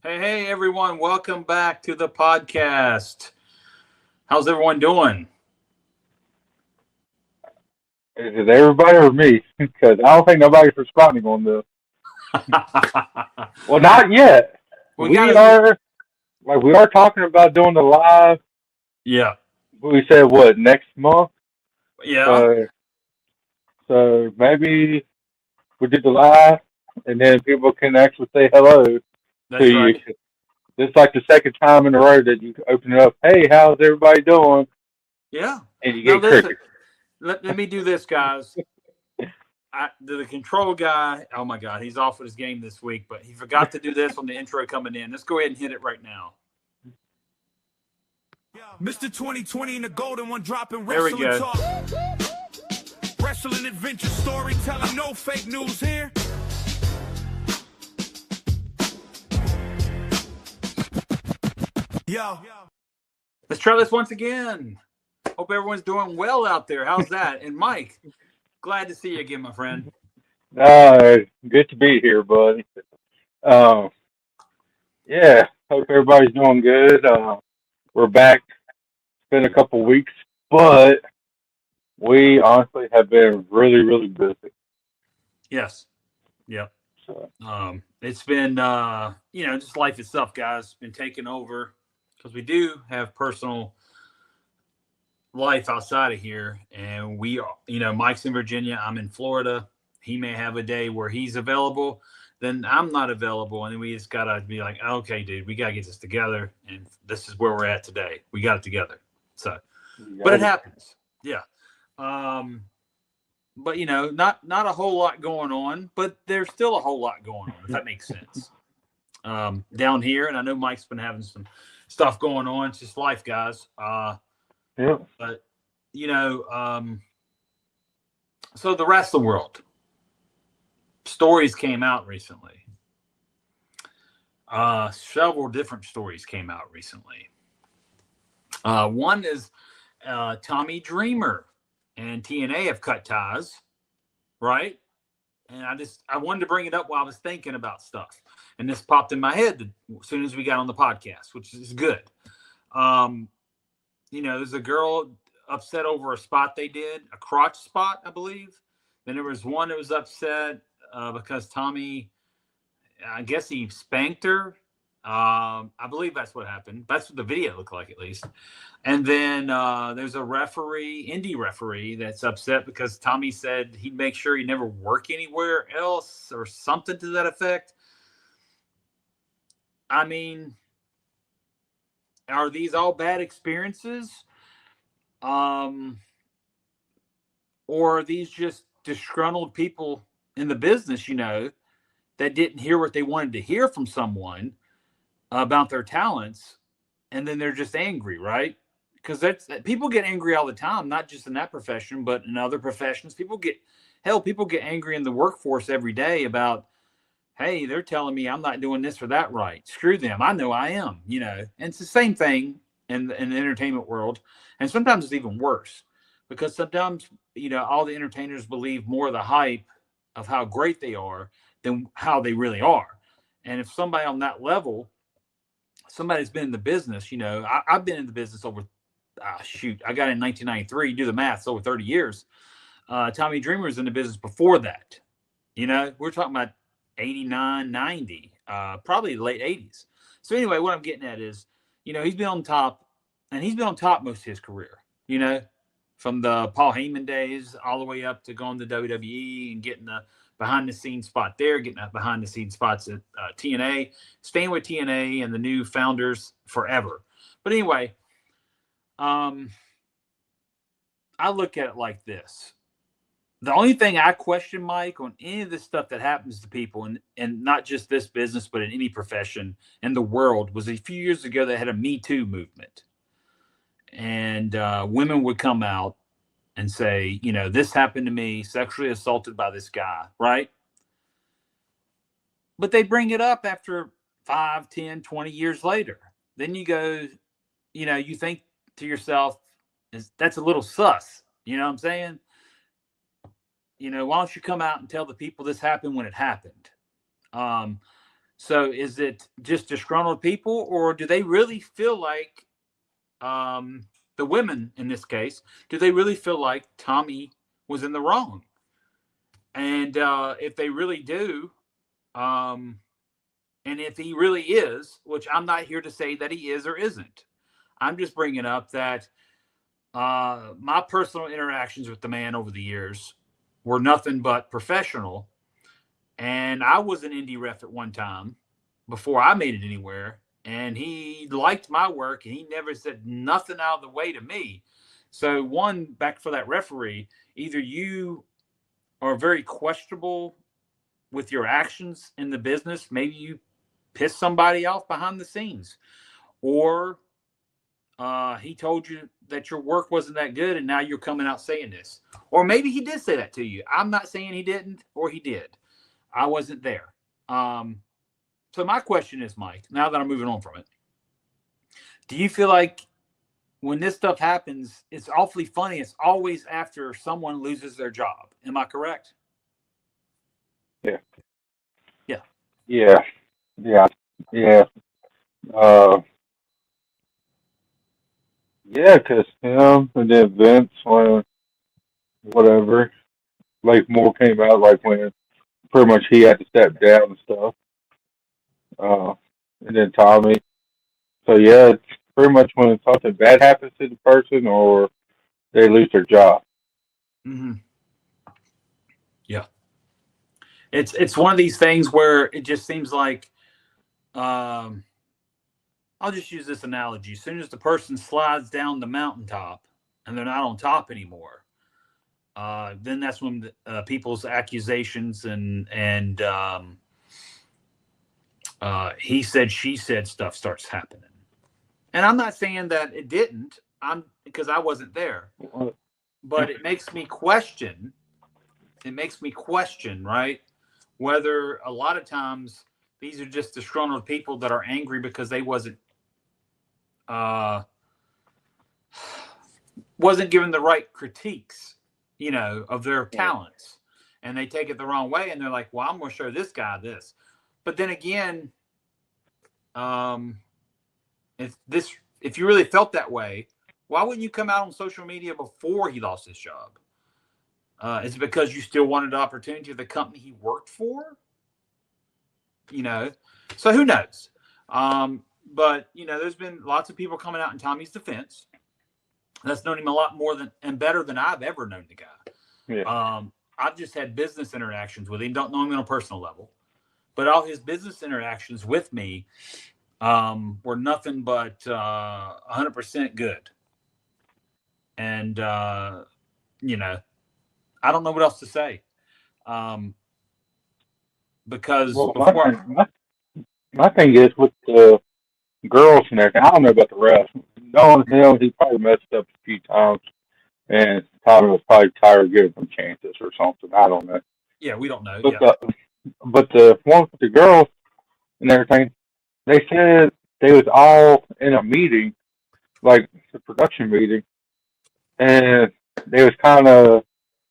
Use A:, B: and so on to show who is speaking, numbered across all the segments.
A: Hey, everyone. Welcome back to the podcast. How's everyone doing?
B: Is it everybody or me? Because I don't think nobody's responding on this. Well, not yet.
A: we
B: We
A: got to,
B: are we are talking about doing the live.
A: yeah,
B: We said what next month?
A: yeah,
B: So maybe we did the live, and then people can actually say hello to
A: that's
B: you.
A: right.
B: This is like the second time in a row that you open it up. Hey, how's everybody doing?
A: Yeah.
B: And you
A: Now,
B: get
A: listen,
B: crickets.
A: let me do this, guys. The control guy, oh my God, he's off with his game this week, but he forgot to do this on the intro coming in. Let's go ahead and hit it right now.
C: Mr. 2020 and the golden one dropping
A: There we
C: wrestling
A: go.
C: talk. Wrestling adventure storytelling, no fake news here. Yo.
A: Let's try this once again. Hope everyone's doing well out there. How's that? And Mike, glad to see you again, my friend.
B: Good to be here, buddy. Um, yeah, hope everybody's doing good. We're back. It's been a couple weeks, but we honestly have been really, really busy.
A: Yes. Yep.
B: So,
A: It's been, just life itself, guys, been taken over because we do have personal life outside of here. And we are, Mike's in Virginia. I'm in Florida. He may have a day where he's available. Then I'm not available. And then we just got to be like, okay, dude, we got to get this together. And this is where we're at today. We got it together. So, but it
B: yeah,
A: happens. Yeah. Um, but not a whole lot going on, but there's still a whole lot going on, if that makes sense. Down here, and I know Mike's been having some stuff going on. It's just life, guys.
B: yeah,
A: But you know, um, so the rest of the world stories came out recently. Several different stories came out recently. One is Tommy Dreamer and TNA have cut ties, right? And I wanted to bring it up while I was thinking about stuff, and this popped in my head as soon as we got on the podcast, which is good. Um, there's a girl upset over a spot they did, a crotch spot, I believe. Then there was one that was upset because Tommy, I guess he spanked her. I believe that's what happened. That's what the video looked like, at least. And then there's a referee, indie referee, that's upset because Tommy said he'd make sure he never work anywhere else or something to that effect. I mean, are these all bad experiences? Um, or are these just disgruntled people in the business, that didn't hear what they wanted to hear from someone about their talents, and then they're just angry, right? Because that's people get angry all the time, not just in that profession, but in other professions. People get angry in the workforce every day about, hey, they're telling me I'm not doing this or that right. Screw them. I know I am, And it's the same thing in the entertainment world. And sometimes it's even worse because sometimes, all the entertainers believe more of the hype of how great they are than how they really are. And if somebody on that level, somebody's been in the business, I've been in the business over, I got in 1993. Do the math, it's over 30 years. Tommy Dreamer was in the business before that. We're talking about 89, 90, probably late 80s. So anyway, what I'm getting at is, he's been on top, and he's been on top most of his career, from the Paul Heyman days all the way up to going to WWE and getting the behind the scenes spot there, getting that behind the scenes spots at TNA, staying with TNA and the new founders forever. But anyway, um, I look at it like this. The only thing I question, Mike, on any of this stuff that happens to people, and not just this business, but in any profession in the world, was a few years ago they had a Me Too movement. And women would come out and say, this happened to me, sexually assaulted by this guy, right? But they bring it up after 5, 10, 20 years later. Then you go, you think to yourself, that's a little sus. You know what I'm saying? Why don't you come out and tell the people this happened when it happened? Um, So is it just disgruntled people, or do they really feel like the women in this case, do they really feel like Tommy was in the wrong? And if they really do, and if he really is, which I'm not here to say that he is or isn't, I'm just bringing up that my personal interactions with the man over the years were nothing but professional. And I was an indie ref at one time before I made it anywhere. And he liked my work and he never said nothing out of the way to me. So, one, back for that referee, either you are very questionable with your actions in the business, maybe you piss somebody off behind the scenes, or he told you that your work wasn't that good and now you're coming out saying this. Or maybe he did say that to you. I'm not saying he didn't or he did. I wasn't there. So my question is, Mike, now that I'm moving on from it, do you feel like when this stuff happens, it's awfully funny? It's always after someone loses their job. Am I correct?
B: Yeah.
A: Yeah.
B: Yeah. Yeah. Yeah. Uh, yeah, because him and then Vince, when whatever, like more came out, like when pretty much he had to step down and stuff. Uh, and then Tommy. So yeah, it's pretty much when something bad happens to the person or they lose their job.
A: Mm-hmm. Yeah. It's one of these things where it just seems like um, I'll just use this analogy. As soon as the person slides down the mountaintop and they're not on top anymore, then that's when people's accusations and he said, she said stuff starts happening. And I'm not saying that it didn't. I'm because I wasn't there, but it makes me question. It makes me question, right? Whether a lot of times these are just disgruntled people that are angry because they uh, wasn't given the right critiques, of their talents, and they take it the wrong way, and they're like, "Well, I'm going to show this guy this." But then again, if you really felt that way, why wouldn't you come out on social media before he lost his job? Is it because you still wanted the opportunity of the company he worked for? So who knows? But there's been lots of people coming out in Tommy's defense that's known him a lot more than and better than I've ever known the guy.
B: Yeah.
A: I've just had business interactions with him, don't know him on a personal level, but all his business interactions with me were nothing but 100% good. And I don't know what else to say. Because
B: Well,
A: before
B: my thing is with the girls and everything. I don't know about the rest. Knowing him, he probably messed up a few times, and Tommy was probably tired of giving them chances or something. I don't know.
A: yeah, we don't know.
B: But
A: Yeah.
B: the one with the girls and everything, they said they was all in a meeting, like the production meeting, and they was kind of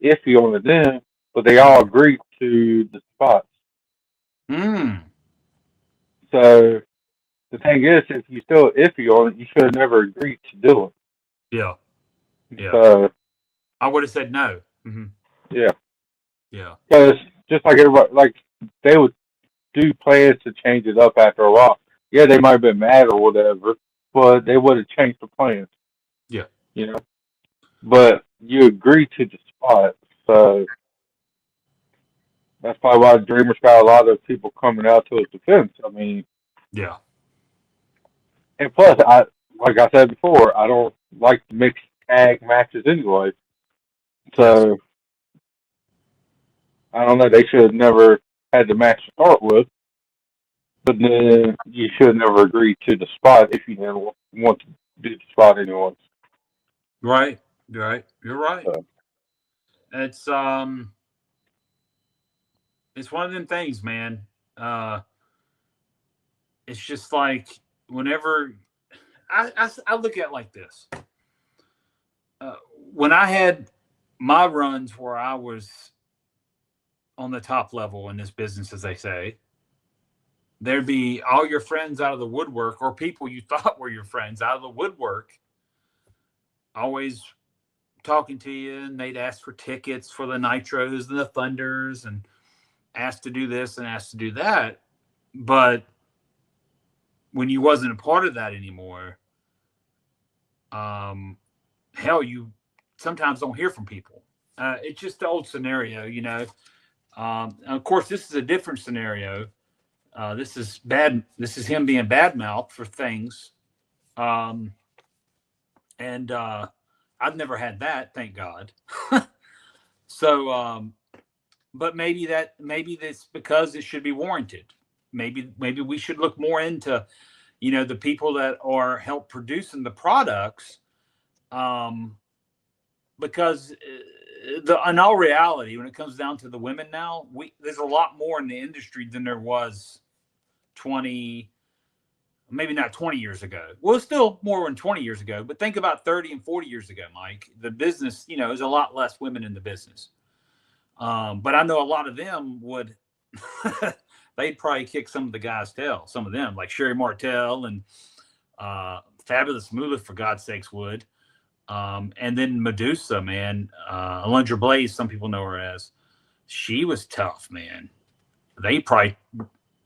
B: iffy on it then, but they all agreed to the spots.
A: Mm,
B: So the thing is, if you still iffy on it, you should have never agreed to do it.
A: yeah. Yeah.
B: So
A: I would have said no. Mm-hmm.
B: yeah,
A: Yeah.
B: because just like everybody, like they would do plans to change it up after a while. Yeah, they might have been mad or whatever, but they would have changed the plans.
A: Yeah.
B: You know, but you agree to the spot, so that's probably why Dreamer's got a lot of people coming out to his defense. I mean,
A: Yeah.
B: and plus, like I said before, I don't like mixed tag matches anyway. So I don't know. They should have never had the match to start with, but then you should have never agreed to the spot if you never want to do the spot anyway.
A: Right. Right. You're right.
B: So,
A: It's it's one of them things, man. It's just like whenever I look at it like this. When I had my runs where I was on the top level in this business, as they say, there'd be all your friends out of the woodwork, or people you thought were your friends out of the woodwork, always talking to you, and they'd ask for tickets for the Nitros and the Thunders and ask to do this and ask to do that. But when you wasn't a part of that anymore, hell, you sometimes don't hear from people. It's just the old scenario, you know. Of course, this is a different scenario. This is bad. This is him being bad mouth for things. And I've never had that, thank God. So, but maybe that's because it should be warranted. Maybe we should look more into, you know, the people that are help producing the products, because in all reality, when it comes down to the women now, there's a lot more in the industry than there was 20, maybe not 20 years ago. Well, it's still more than 20 years ago, but think about 30 and 40 years ago, Mike. The business, you know, there's a lot less women in the business. But I know a lot of them would, they'd probably kick some of the guys' tail. Some of them, like Sherry Martel and Fabulous Moolah, for God's sakes, would. And then Medusa, man, Alundra Blaze, some people know her as. She was tough, man. They probably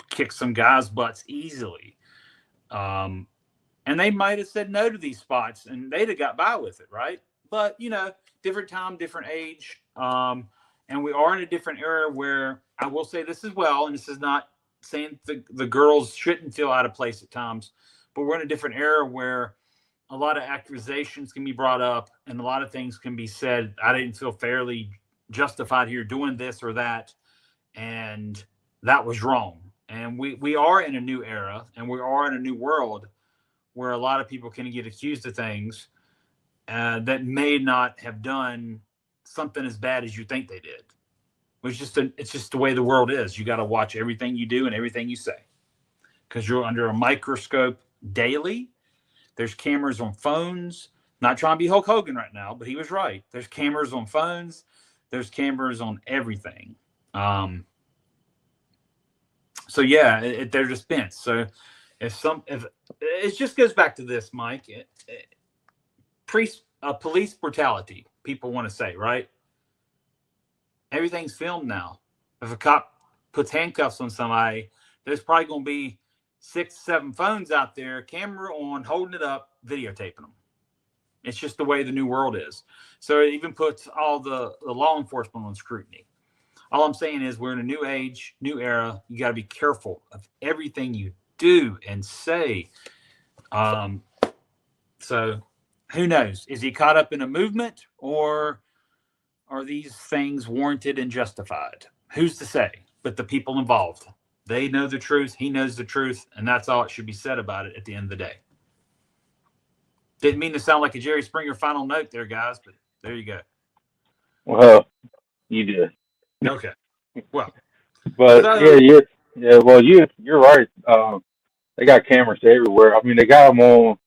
A: kicked some guys' butts easily. And they might have said no to these spots, and they'd have got by with it, right? But, you know, different time, different age. And we are in a different era where I will say this as well, and this is not saying the girls shouldn't feel out of place at times, but we're in a different era where a lot of accusations can be brought up and a lot of things can be said. I didn't feel fairly justified here doing this or that, and that was wrong. And we are in a new era, and we are in a new world where a lot of people can get accused of things that may not have done something as bad as you think they did. It's just the way the world is. You got to watch everything you do and everything you say, because you're under a microscope daily. There's cameras on phones. Not trying to be Hulk Hogan right now, but he was right. There's cameras on phones. There's cameras on everything. So yeah, they're dispensed. So if it just goes back to this, Mike, police brutality, people want to say, right? Everything's filmed now. If a cop puts handcuffs on somebody, there's probably going to be 6, 7 phones out there, camera on, holding it up, videotaping them. It's just the way the new world is. So it even puts all the law enforcement on scrutiny. All I'm saying is we're in a new age, new era. You got to be careful of everything you do and say. So who knows? Is he caught up in a movement, or are these things warranted and justified? Who's to say? But the people involved, they know the truth. He knows the truth. And that's all it should be said about it at the end of the day. Didn't mean to sound like a Jerry Springer final note there, guys, but there you go.
B: Well, you did.
A: Okay. Well,
B: but
A: so,
B: yeah. Well, you're right. They got cameras everywhere. I mean, they got them on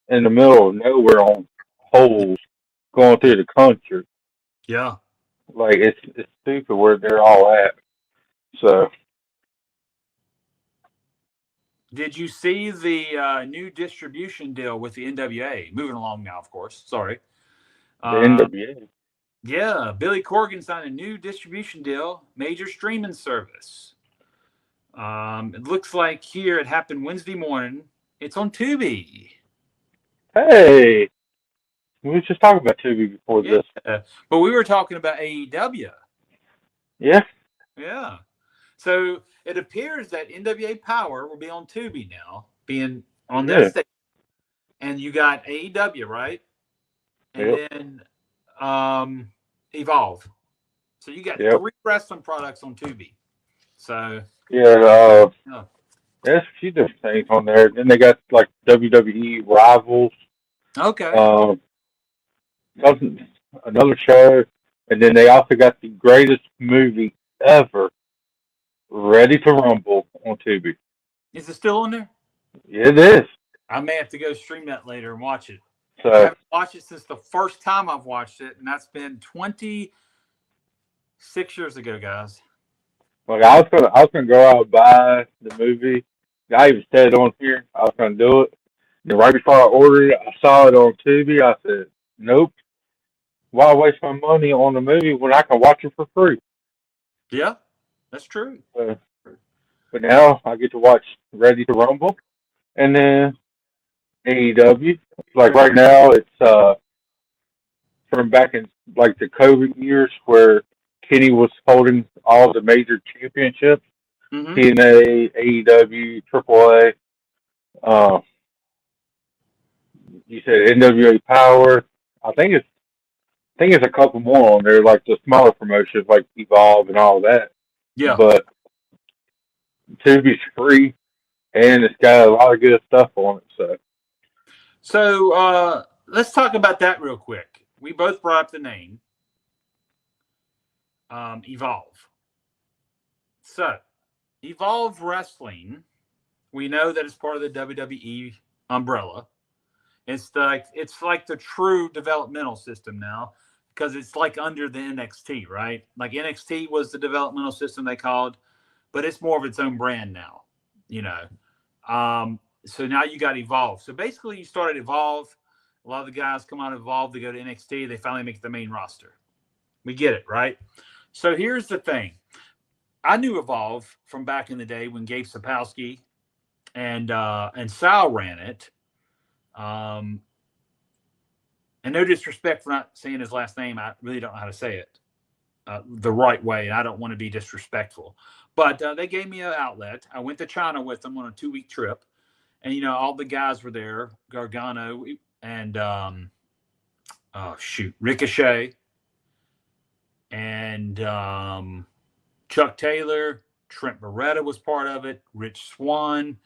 B: in the middle of nowhere on poles going through the country.
A: yeah.
B: Like it's stupid where they're all at. So.
A: Did you see the new distribution deal with the NWA? Moving along now, of course. Sorry.
B: The NWA.
A: Yeah, Billy Corgan signed a new distribution deal, major streaming service. It looks like here it happened Wednesday morning. It's on Tubi.
B: Hey, we were just talking about Tubi before this.
A: But we were talking about AEW.
B: Yeah.
A: Yeah. So it appears that NWA Power will be on Tubi now, being on that station. And you got AEW, right? And then Evolve. So you got 3 wrestling products on Tubi. So
B: there's a few different things on there. Then they got like WWE Rivals.
A: Okay.
B: Another show, and then they also got the greatest movie ever, Ready to Rumble, on Tubi.
A: Is it still on there?
B: Yeah, it is.
A: I may have to go stream that later and watch it.
B: So,
A: I haven't watched it since the first time I've watched it, and that's been 26 years ago, guys.
B: Like I was gonna go out and buy the movie. I even said on here I was gonna do it. And right before I ordered it, I saw it on Tubi. I said, "Nope. Why waste my money on a movie when I can watch it for free?"
A: Yeah, that's true.
B: Uh, but now I get to watch Ready to Rumble, and then AEW. Like right now, it's from back in like the COVID years where Kenny was holding all the major championships:
A: Mm-hmm.
B: TNA, AEW, AAA. Uh, you said NWA Power. I think it's a couple more on there, like the smaller promotions like Evolve and all that.
A: Yeah.
B: But Tubi's free, and it's got a lot of good stuff on it.
A: So let's talk about that real quick. We both brought up the name Evolve. So Evolve Wrestling, we know that it's part of the WWE umbrella. It's like the true developmental system now, because it's like under the NXT, right? Like NXT was the developmental system they called, but it's more of its own brand now, you know. So now you got Evolve. So basically, you started Evolve. A lot of the guys come out of Evolve, they go to NXT, they finally make the main roster. We get it, right? So here's the thing. I knew Evolve from back in the day when Gabe Sapolsky and Sal ran it. And no disrespect for not saying his last name. I really don't know how to say it the right way. I don't want to be disrespectful. But they gave me an outlet. I went to China with them on a 2-week trip. And, you know, all the guys were there. Gargano and, Ricochet. And Chuck Taylor. Trent Beretta was part of it. Rich Swann.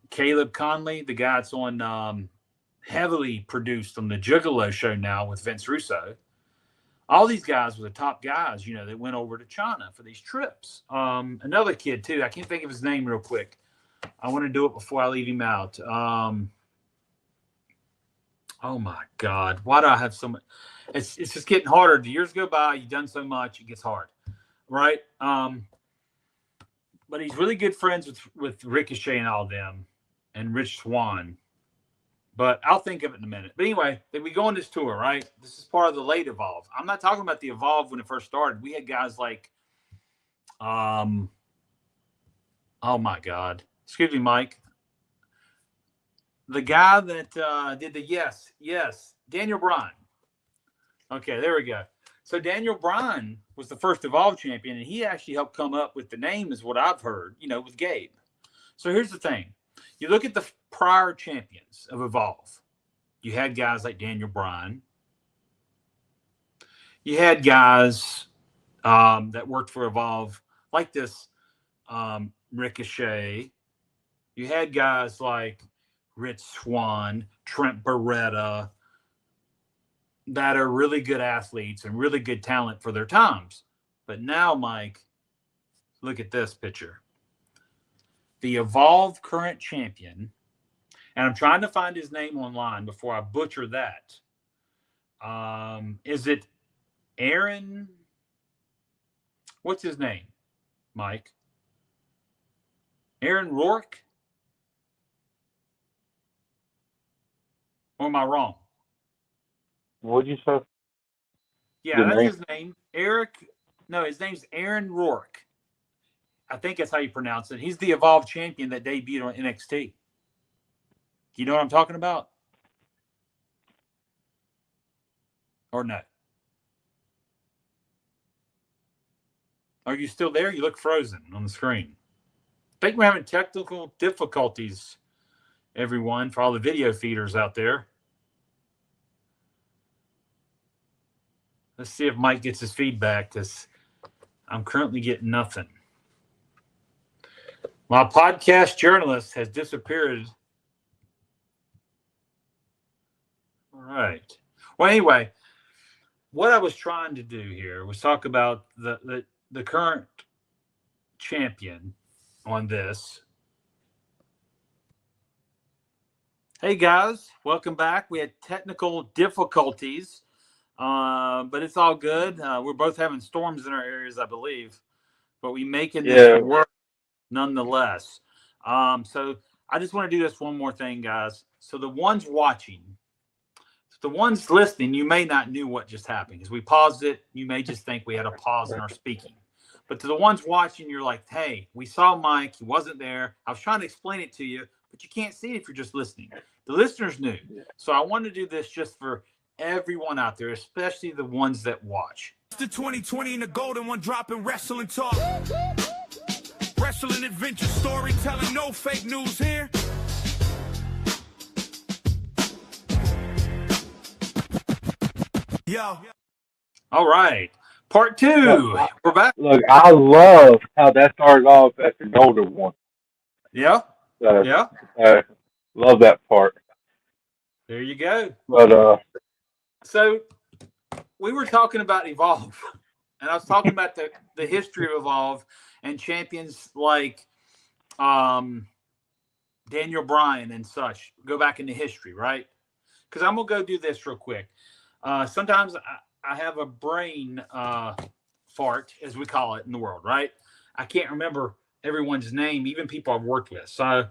A: Caleb Conley, the guy that's on heavily produced on the Juggalo show now with Vince Russo. All these guys were the top guys, you know, that went over to China for these trips. Another kid, too. I can't think of his name real quick. I want to do it before I leave him out. Oh, my God. Why do I have so much? It's just getting harder. The years go by. You've done so much. It gets hard, right? But he's really good friends with Ricochet and all of them and Rich Swann. But I'll think of it in a minute. But anyway, we go on this tour, right? This is part of the late Evolve. I'm not talking about the Evolve when it first started. We had guys like, oh my God. Excuse me, Mike. The guy that did the yes, Daniel Bryan. Okay, there we go. So Daniel Bryan was the first Evolve champion, and he actually helped come up with the name, is what I've heard, you know, with Gabe. So here's the thing. You look at the prior champions of Evolve. You had guys like Daniel Bryan. You had guys that worked for Evolve like this Ricochet. You had guys like Rich Swann, Trent Beretta, that are really good athletes and really good talent for their times. But now, Mike, look at this picture. The Evolve current champion, and I'm trying to find his name online before I butcher that. Is it Aaron? What's his name, Mike? Aaron Rourke? Or am I wrong?
B: What'd you say?
A: Yeah, that's his name. His name's Aaron Rourke. I think that's how you pronounce it. He's the Evolve champion that debuted on NXT. You know what I'm talking about? Or no? Are you still there? You look frozen on the screen. I think we're having technical difficulties, everyone, for all the video feeders out there. Let's see if Mike gets his feedback, because I'm currently getting nothing. My podcast journalist has disappeared. All right. Well, anyway, what I was trying to do here was talk about the current champion on this. Hey, guys. Welcome back. We had technical difficulties, but it's all good. We're both having storms in our areas, I believe. but we making
B: Yeah.
A: this work nonetheless. So I just want to do this one more thing, guys. So the ones watching, the ones listening, you may not knew what just happened because we paused it. You may just think we had a pause in our speaking. But to the ones watching, you're like, hey, we saw Mike. He wasn't there. I was trying to explain it to you, but you can't see it if you're just listening. The listeners knew. So I want to do this just for everyone out there, especially the ones that watch.
C: The 2020 and the golden one dropping wrestling talk. Wrestling adventure storytelling, no fake news here. Yo.
A: All right. Part 2. We're back.
B: Look, I love how that started off at the golden one.
A: Yeah.
B: So,
A: Yeah.
B: love that part.
A: There you go.
B: But
A: So we were talking about Evolve, and I was talking about the history of Evolve and champions like Daniel Bryan and such. Go back into history, right? Because I'm going to go do this real quick. Sometimes I have a brain fart, as we call it in the world, right? I can't remember everyone's name, even people I've worked with. So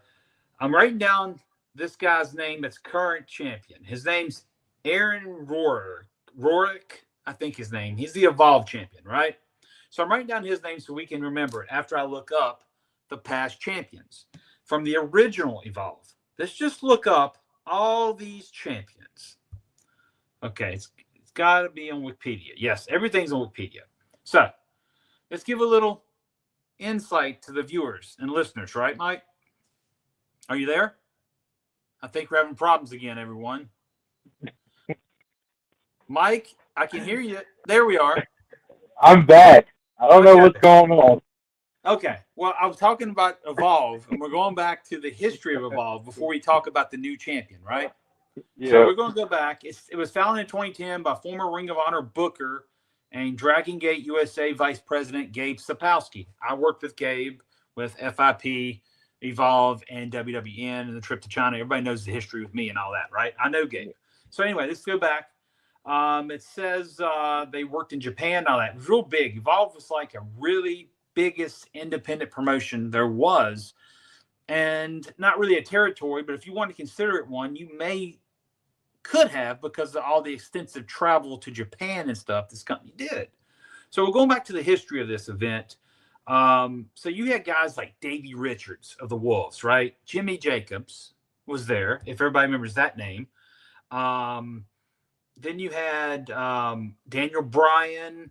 A: I'm writing down this guy's name that's current champion. His name's Aaron Rorick, I think his name. He's the Evolve champion, right? So I'm writing down his name so we can remember it after I look up the past champions from the original Evolve. Let's just look up all these champions. Okay, it's got to be on Wikipedia. Yes, everything's on Wikipedia. So let's give a little insight to the viewers and listeners, right, Mike? Are you there? I think we're having problems again, everyone. Mike, I can hear you. There we are.
B: I'm back. I don't know what's going on.
A: Okay. Well, I was talking about Evolve, and we're going back to the history of Evolve before we talk about the new champion, right?
B: Yeah.
A: So we're going to go back. It was founded in 2010 by former Ring of Honor booker and Dragon Gate USA Vice President Gabe Sapolsky. I worked with Gabe with FIP, Evolve, and WWN, and the trip to China. Everybody knows the history with me and all that, right? I know Gabe. So anyway, let's go back. It says they worked in Japan. All that. It was real big. Evolve was like a really biggest independent promotion there was, and not really a territory, but if you want to consider it one, you could have, because of all the extensive travel to Japan and stuff this company did. So we're going back to the history of this event. So you had guys like Davey Richards of the Wolves, right? Jimmy Jacobs was there, if everybody remembers that name. Then you had Daniel Bryan,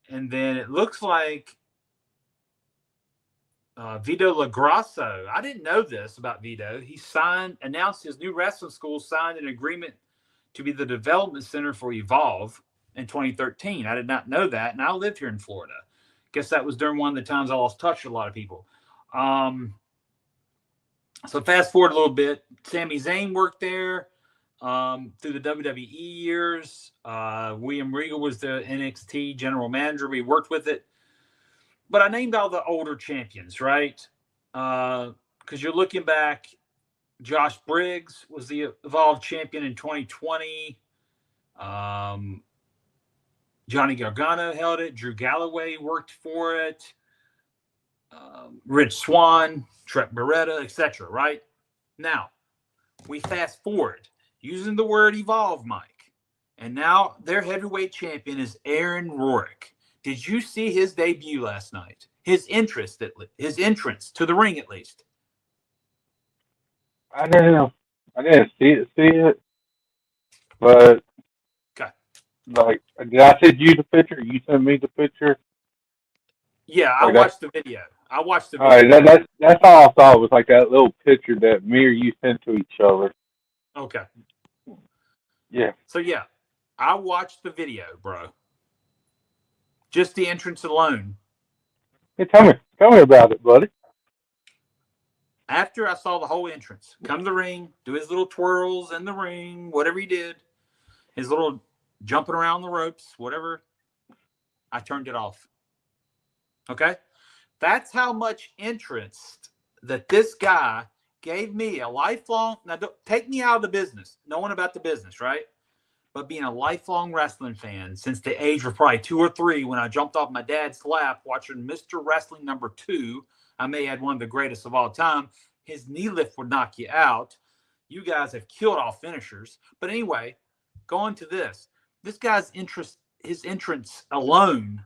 A: and then it looks like Vito LaGrasso. I didn't know this about Vito. He announced his new wrestling school, signed an agreement to be the development center for Evolve in 2013. I did not know that, and I lived here in Florida. Guess that was during one of the times I lost touch with a lot of people. So fast forward a little bit. Sami Zayn worked there through the WWE years. William Regal was the NXT general manager. We worked with it. But I named all the older champions, right? Because you're looking back, Josh Briggs was the Evolve champion in 2020. Johnny Gargano held it. Drew Galloway worked for it. Rich Swann, Trent Beretta, etc. Right? Now, we fast forward using the word Evolve, Mike. And now their heavyweight champion is Aaron Rorick. Did you see his debut last night? His entrance to the ring, at least.
B: I didn't see it, but
A: Okay.
B: like, did I send you the picture? You sent me the picture.
A: Yeah, I watched the video.
B: All right, that's all I saw was like that little picture that me or you sent to each other.
A: Okay.
B: Yeah.
A: So yeah, I watched the video, bro. Just the entrance alone.
B: Hey, tell me about it, buddy.
A: After I saw the whole entrance, come to the ring, do his little twirls in the ring, whatever he did, his little jumping around the ropes, whatever, I turned it off. Okay? That's how much interest that this guy gave me a lifelong. Now, don't take me out of the business, knowing about the business, right? but being a lifelong wrestling fan since the age of probably 2 or 3 when I jumped off my dad's lap watching Mr. Wrestling #2. I may add one of the greatest of all time. His knee lift would knock you out. You guys have killed all finishers. But anyway, going to this guy's his entrance alone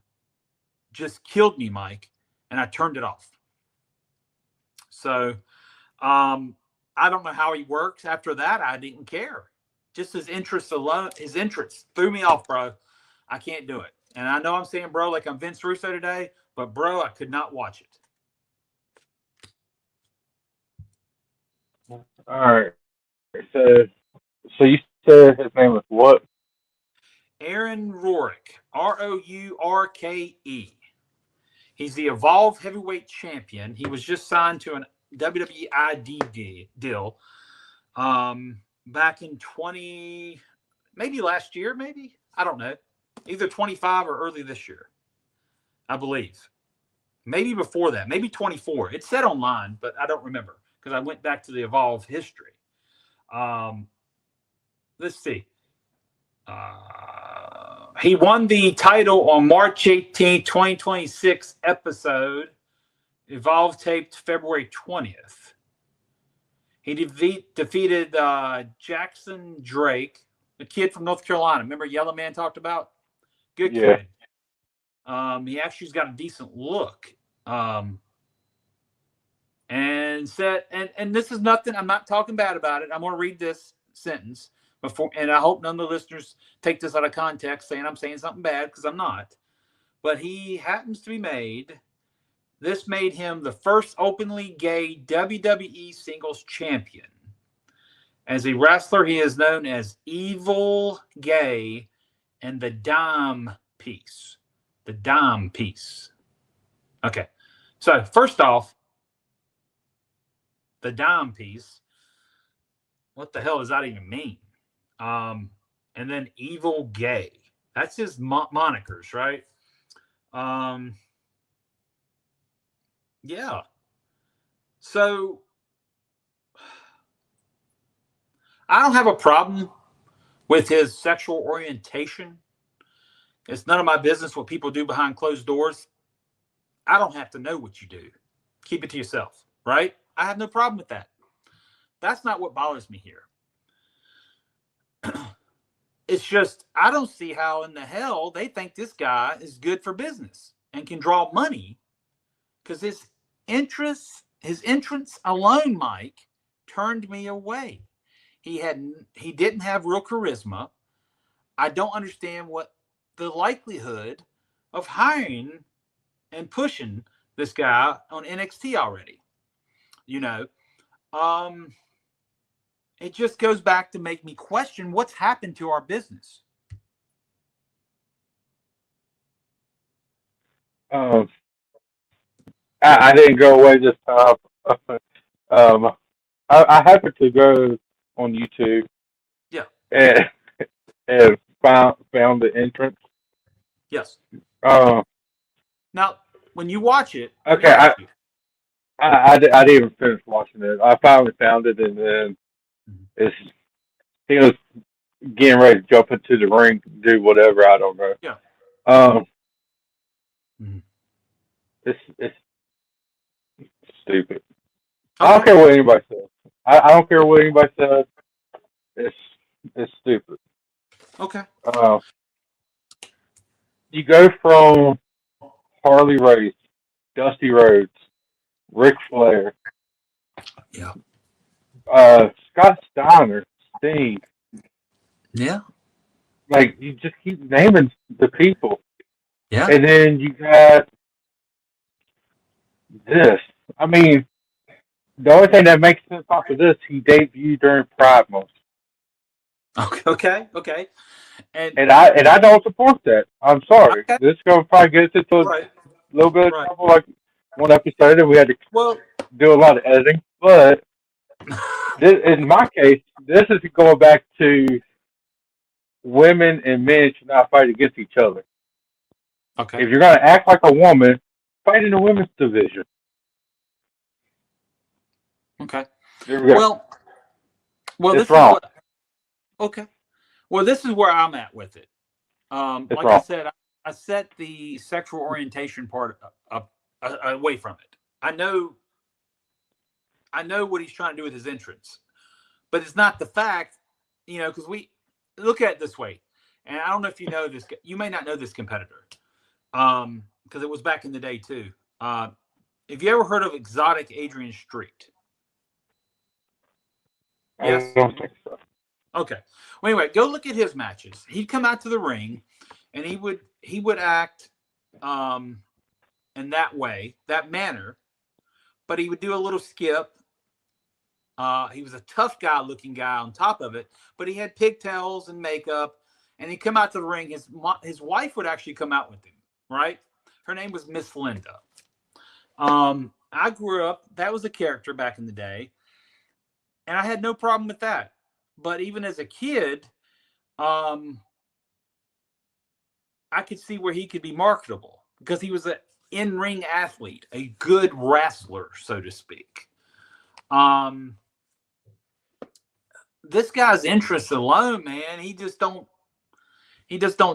A: just killed me, Mike, and I turned it off. So I don't know how he works after that. I didn't care. Just his interest alone, his entrance threw me off, bro. I can't do it. And I know I'm saying bro like I'm Vince Russo today, but bro, I could not watch it.
B: All right. So you said his name was what?
A: Aaron Rorick, Rourke. He's the Evolve Heavyweight Champion. He was just signed to an WWE ID deal back in maybe last year, maybe? I don't know. Either 25 or early this year, I believe. Maybe before that, maybe 24. It said online, but I don't remember because I went back to the Evolve history. Let's see. He won the title on March 18, 2026 episode. Evolve taped February 20th. He defeated Jackson Drake, the kid from North Carolina. Remember Yellow Man talked about? Good kid. He actually's got a decent look. And this is nothing. I'm not talking bad about it. I'm going to read this sentence before, and I hope none of the listeners take this out of context saying I'm saying something bad because I'm not. But he happens to be made. This made him the first openly gay WWE singles champion. As a wrestler, he is known as Evil Gay and the Dime Piece. The Dime Piece. Okay. So, first off, the Dime Piece. What the hell does that even mean? And then Evil Gay. That's his monikers, right? Yeah. So I don't have a problem with his sexual orientation. It's none of my business what people do behind closed doors. I don't have to know what you do. Keep it to yourself, right? I have no problem with that. That's not what bothers me here. It's just, I don't see how in the hell they think this guy is good for business and can draw money because his entrance alone, Mike, turned me away. He didn't have real charisma. I don't understand what the likelihood of hiring and pushing this guy on NXT already. You know, it just goes back to make me question what's happened to our business.
B: I didn't go away this time. I happened to go on YouTube.
A: Yeah.
B: And found the entrance.
A: Yes.
B: Now,
A: when you watch it,
B: okay, I didn't even finish watching it. I finally found it, and then he was getting ready to jump into the ring, do whatever. I don't know.
A: Yeah.
B: It's stupid. I don't care what anybody says. I don't care what anybody says. It's stupid.
A: Okay.
B: You go from Harley Race, Dusty Rhodes, Ric Flair,
A: yeah,
B: Scott Steiner, Sting.
A: Yeah.
B: Like, you just keep naming the people.
A: Yeah.
B: And then you got this. I mean, the only thing that makes sense off of this, he debuted during Pride Month.
A: Okay.
B: And I don't support that. I'm sorry.
A: Okay.
B: This is going to probably get us into a little bit of trouble, like one episode, and we had to do a lot of editing. But in my case, this is going back to women and men should not fight against each other.
A: Okay.
B: If you're going to act like a woman, fight in the women's division.
A: Okay.
B: There we go.
A: Well,
B: it's wrong.
A: Okay. Well, this is where I'm at with it.
B: It's
A: Like I
B: wrong.
A: said, I set the sexual orientation part away from it. I know what he's trying to do with his entrance, but it's not the fact, because we look at it this way. And I don't know if you know this. You may not know this competitor, because it was back in the day too. Have you ever heard of Exotic Adrian Street? Yes.
B: I don't think so.
A: Okay. Well, anyway, go look at his matches. He'd come out to the ring, and he would act in that way, that manner, but he would do a little skip. He was a tough guy looking guy on top of it, but he had pigtails and makeup, and he'd come out to the ring. His wife would actually come out with him, right? Her name was Miss Linda. I grew up, that was a character back in the day, and I had no problem with that. But even as a kid, I could see where he could be marketable because he was an in-ring athlete, a good wrestler, so to speak. This guy's interest alone, man, he just don't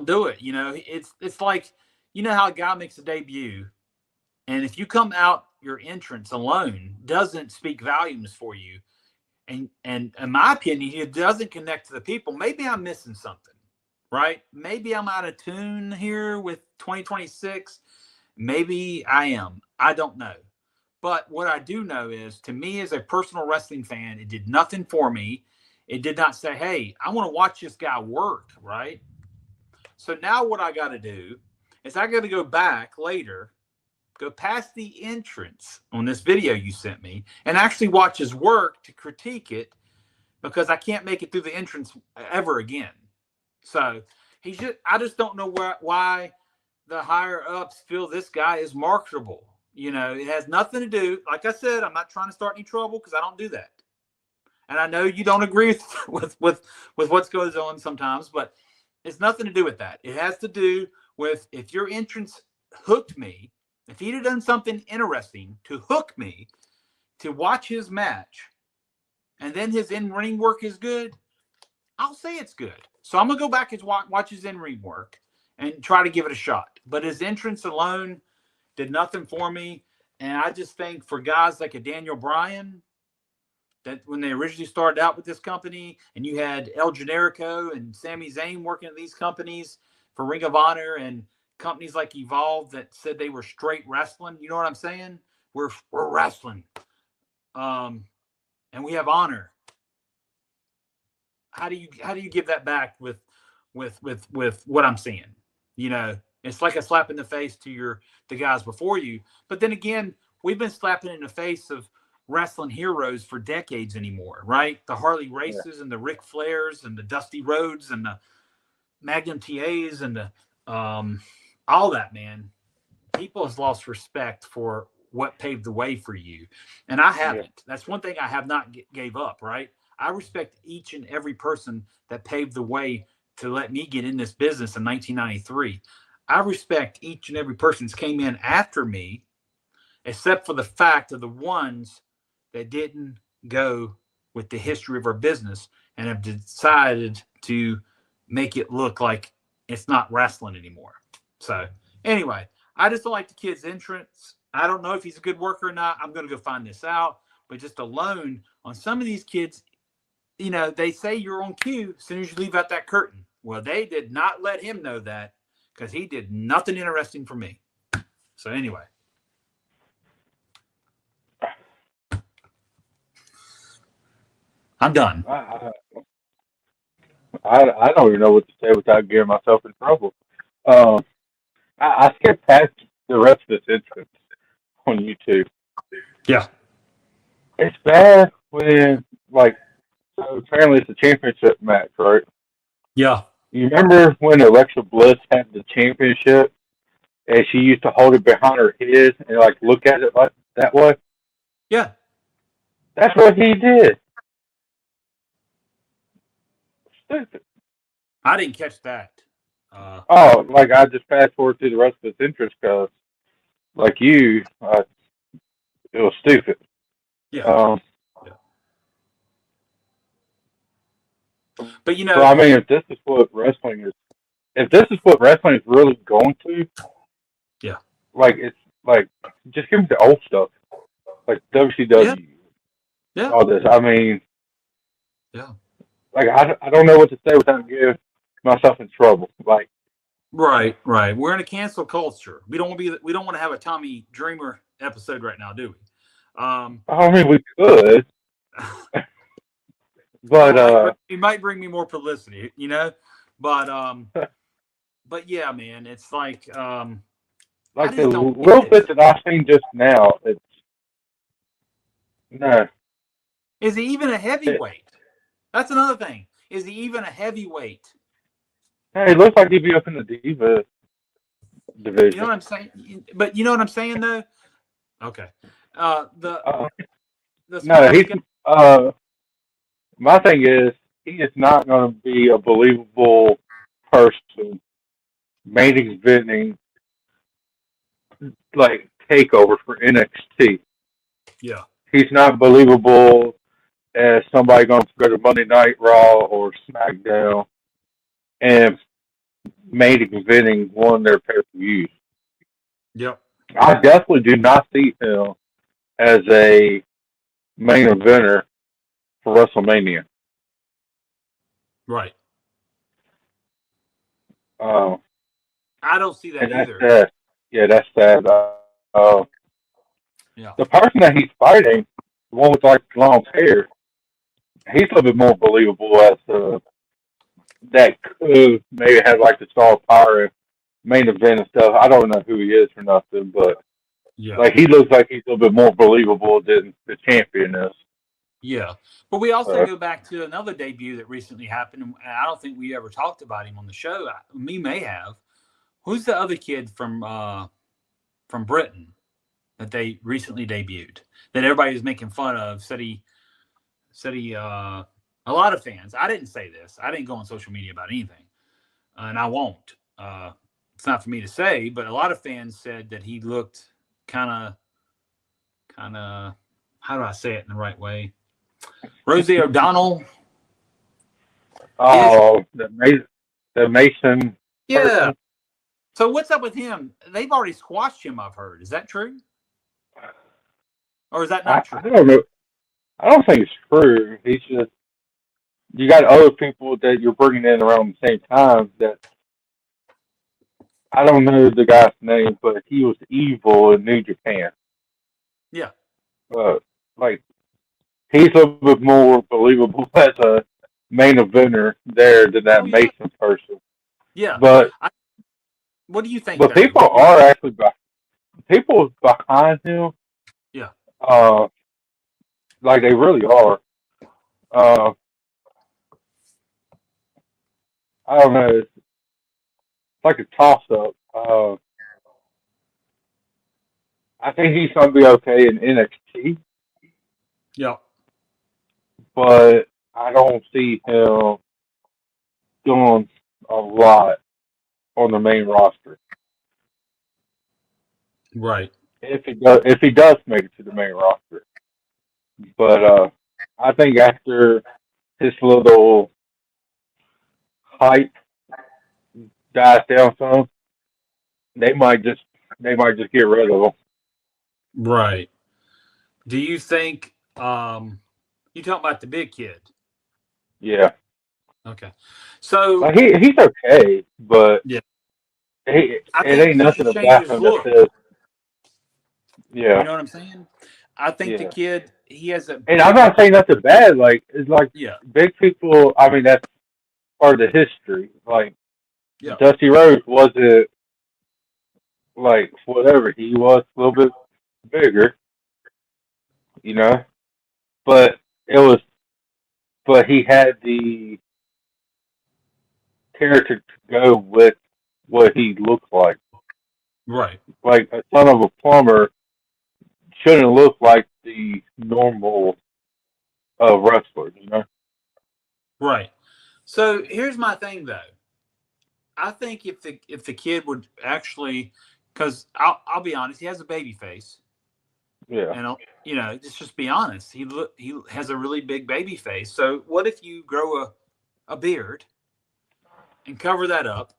A: do it. It's like, how a guy makes a debut, and if you come out, your entrance alone doesn't speak volumes for you. And in my opinion, it doesn't connect to the people. Maybe I'm missing something, right? Maybe I'm out of tune here with 2026. Maybe I am. I don't know. But what I do know is, to me as a personal wrestling fan, it did nothing for me. It did not say, hey, I want to watch this guy work, right? So now what I got to do is I got to go back later, go past the entrance on this video you sent me, and actually watch his work to critique it, because I can't make it through the entrance ever again. So I just don't know why the higher ups feel this guy is marketable. It has nothing to do. Like I said, I'm not trying to start any trouble because I don't do that. And I know you don't agree with what goes on sometimes, but it's nothing to do with that. It has to do with, if your entrance hooked me, if he'd have done something interesting to hook me to watch his match, and then his in-ring work is good, I'll say it's good. So I'm going to go back and watch his in-ring work and try to give it a shot. But his entrance alone did nothing for me. And I just think for guys like a Daniel Bryan, that when they originally started out with this company, and you had El Generico and Sami Zayn working at these companies for Ring of Honor, and companies like Evolve that said they were straight wrestling, you know what I'm saying? We're wrestling. And we have honor. How do you give that back with what I'm seeing? It's like a slap in the face to the guys before you. But then again, we've been slapping in the face of wrestling heroes for decades anymore, right? The Harley Races, and the Ric Flairs, and the Dusty Rhodes, and the Magnum TAs, and the all that, man. People has lost respect for what paved the way for you, and I haven't. Yeah. That's one thing I have not gave up, right? I respect each and every person that paved the way to let me get in this business in 1993. I respect each and every person that came in after me, except for the fact of the ones that didn't go with the history of our business and have decided to make it look like it's not wrestling anymore. So anyway, I just don't like the kid's entrance. I don't know if he's a good worker or not. I'm going to go find this out. But just alone on some of these kids, they say you're on cue as soon as you leave out that curtain. Well, they did not let him know that, because he did nothing interesting for me. So anyway. I'm done.
B: I don't even know what to say without getting myself in trouble. I skipped past the rest of this entrance on YouTube.
A: Yeah.
B: It's bad when, so apparently it's a championship match, right?
A: Yeah.
B: You remember when Alexa Bliss had the championship, and she used to hold it behind her head and look at it like that way?
A: Yeah.
B: That's what he did. Stupid.
A: I didn't catch that.
B: I just fast forward through the rest of this interest because, it was stupid.
A: Yeah. But you
B: So
A: know,
B: I mean, if this is what wrestling is really going to,
A: yeah,
B: like it's like just give me the old stuff, like
A: yeah,
B: WCW,
A: yeah,
B: all this. I mean,
A: yeah.
B: like I don't know what to say without getting myself in trouble. Like,
A: Right, right. We're in a cancel culture. We don't want to have a Tommy Dreamer episode right now, do we?
B: I mean, we could,
A: It
B: but
A: might it might bring me more publicity, you know. But but yeah, man, it's like I
B: like the
A: just don't get
B: little
A: it.
B: bit that I've seen just now, it's no.
A: Is he even a
B: It,
A: heavyweight? That's another thing. Is he even a heavyweight?
B: hey, it looks like he'd be up in the Diva
A: You know
B: division.
A: what I'm saying? But you know what I'm saying though? Okay. Uh the
B: Uh,
A: the
B: no,
A: Smoky
B: he's
A: Guy,
B: my thing is he is not going to be a believable person main eventing like takeover for NXT.
A: yeah.
B: He's not believable as somebody going to go to Monday Night Raw or SmackDown and main eventing one of their pay per views.
A: Yep.
B: I definitely do not see him as a main eventer for WrestleMania.
A: Right.
B: Uh,
A: I don't see that
B: and that's
A: either.
B: sad. Yeah, that's sad.
A: Yeah.
B: The person that he's fighting, the one with like long hair, he's a little bit more believable as that could maybe have like the star power and main event and stuff. I don't know who he is or nothing, but
A: Yeah.
B: like he looks like he's a little bit more believable than the champion is.
A: Yeah. But we also
B: Uh,
A: go back to another debut that recently happened, and I don't think we ever talked about him on the show. We may have. Who's the other kid from Britain that they recently debuted that everybody was making fun of? Said he a lot of fans. I didn't say this. I didn't go on social media about anything, and I won't. It's not for me to say, but a lot of fans said that he looked kind of. How do I say it in the right way? Rosie O'Donnell.
B: oh, the Mason
A: Yeah.
B: person.
A: So what's up with him? They've already squashed him, I've heard. Is that true? Or is that not
B: I
A: true?
B: don't know. I don't think it's true. He's just you got other people that you're bringing in around the same time that I don't know the guy's name, but he was evil in New Japan.
A: Yeah.
B: Like he's a little bit more believable as a main eventer there than
A: Oh
B: that
A: yeah.
B: Mason person.
A: Yeah.
B: But
A: What do you think
B: but
A: though?
B: people are actually people behind him.
A: Yeah.
B: Uh, like they really are. Uh, I don't know. It's like a toss up. I think he's gonna be okay in NXT,
A: Yeah.
B: but I don't see him doing a lot on the main roster.
A: Right.
B: If he does make it to the main roster. But I think after his little hype dies down some, they might just get rid of him.
A: Right. Do you think you talking about the big kid?
B: Yeah,
A: Okay. So
B: like he's okay, but
A: yeah,
B: it
A: I think
B: ain't
A: he
B: nothing
A: should change
B: about
A: his
B: him that
A: look.
B: says
A: You
B: yeah.
A: know what I'm saying? I think the
B: Yeah.
A: kid he has a
B: And I'm not saying nothing bad. Like it's like
A: yeah,
B: big people. I mean that's part of the history. Like
A: yeah,
B: Dusty Rhodes wasn't like whatever he was a little bit bigger, you know, but it was but he had the character to go with what he looked like.
A: right.
B: Like a son of a plumber shouldn't look like the normal wrestler, you know.
A: Right. So here's my thing though. I think if the kid would actually, because I'll be honest, he has a baby face,
B: Yeah.
A: and you know, let's just be honest, he has a really big baby face. So what if you grow a beard and cover that up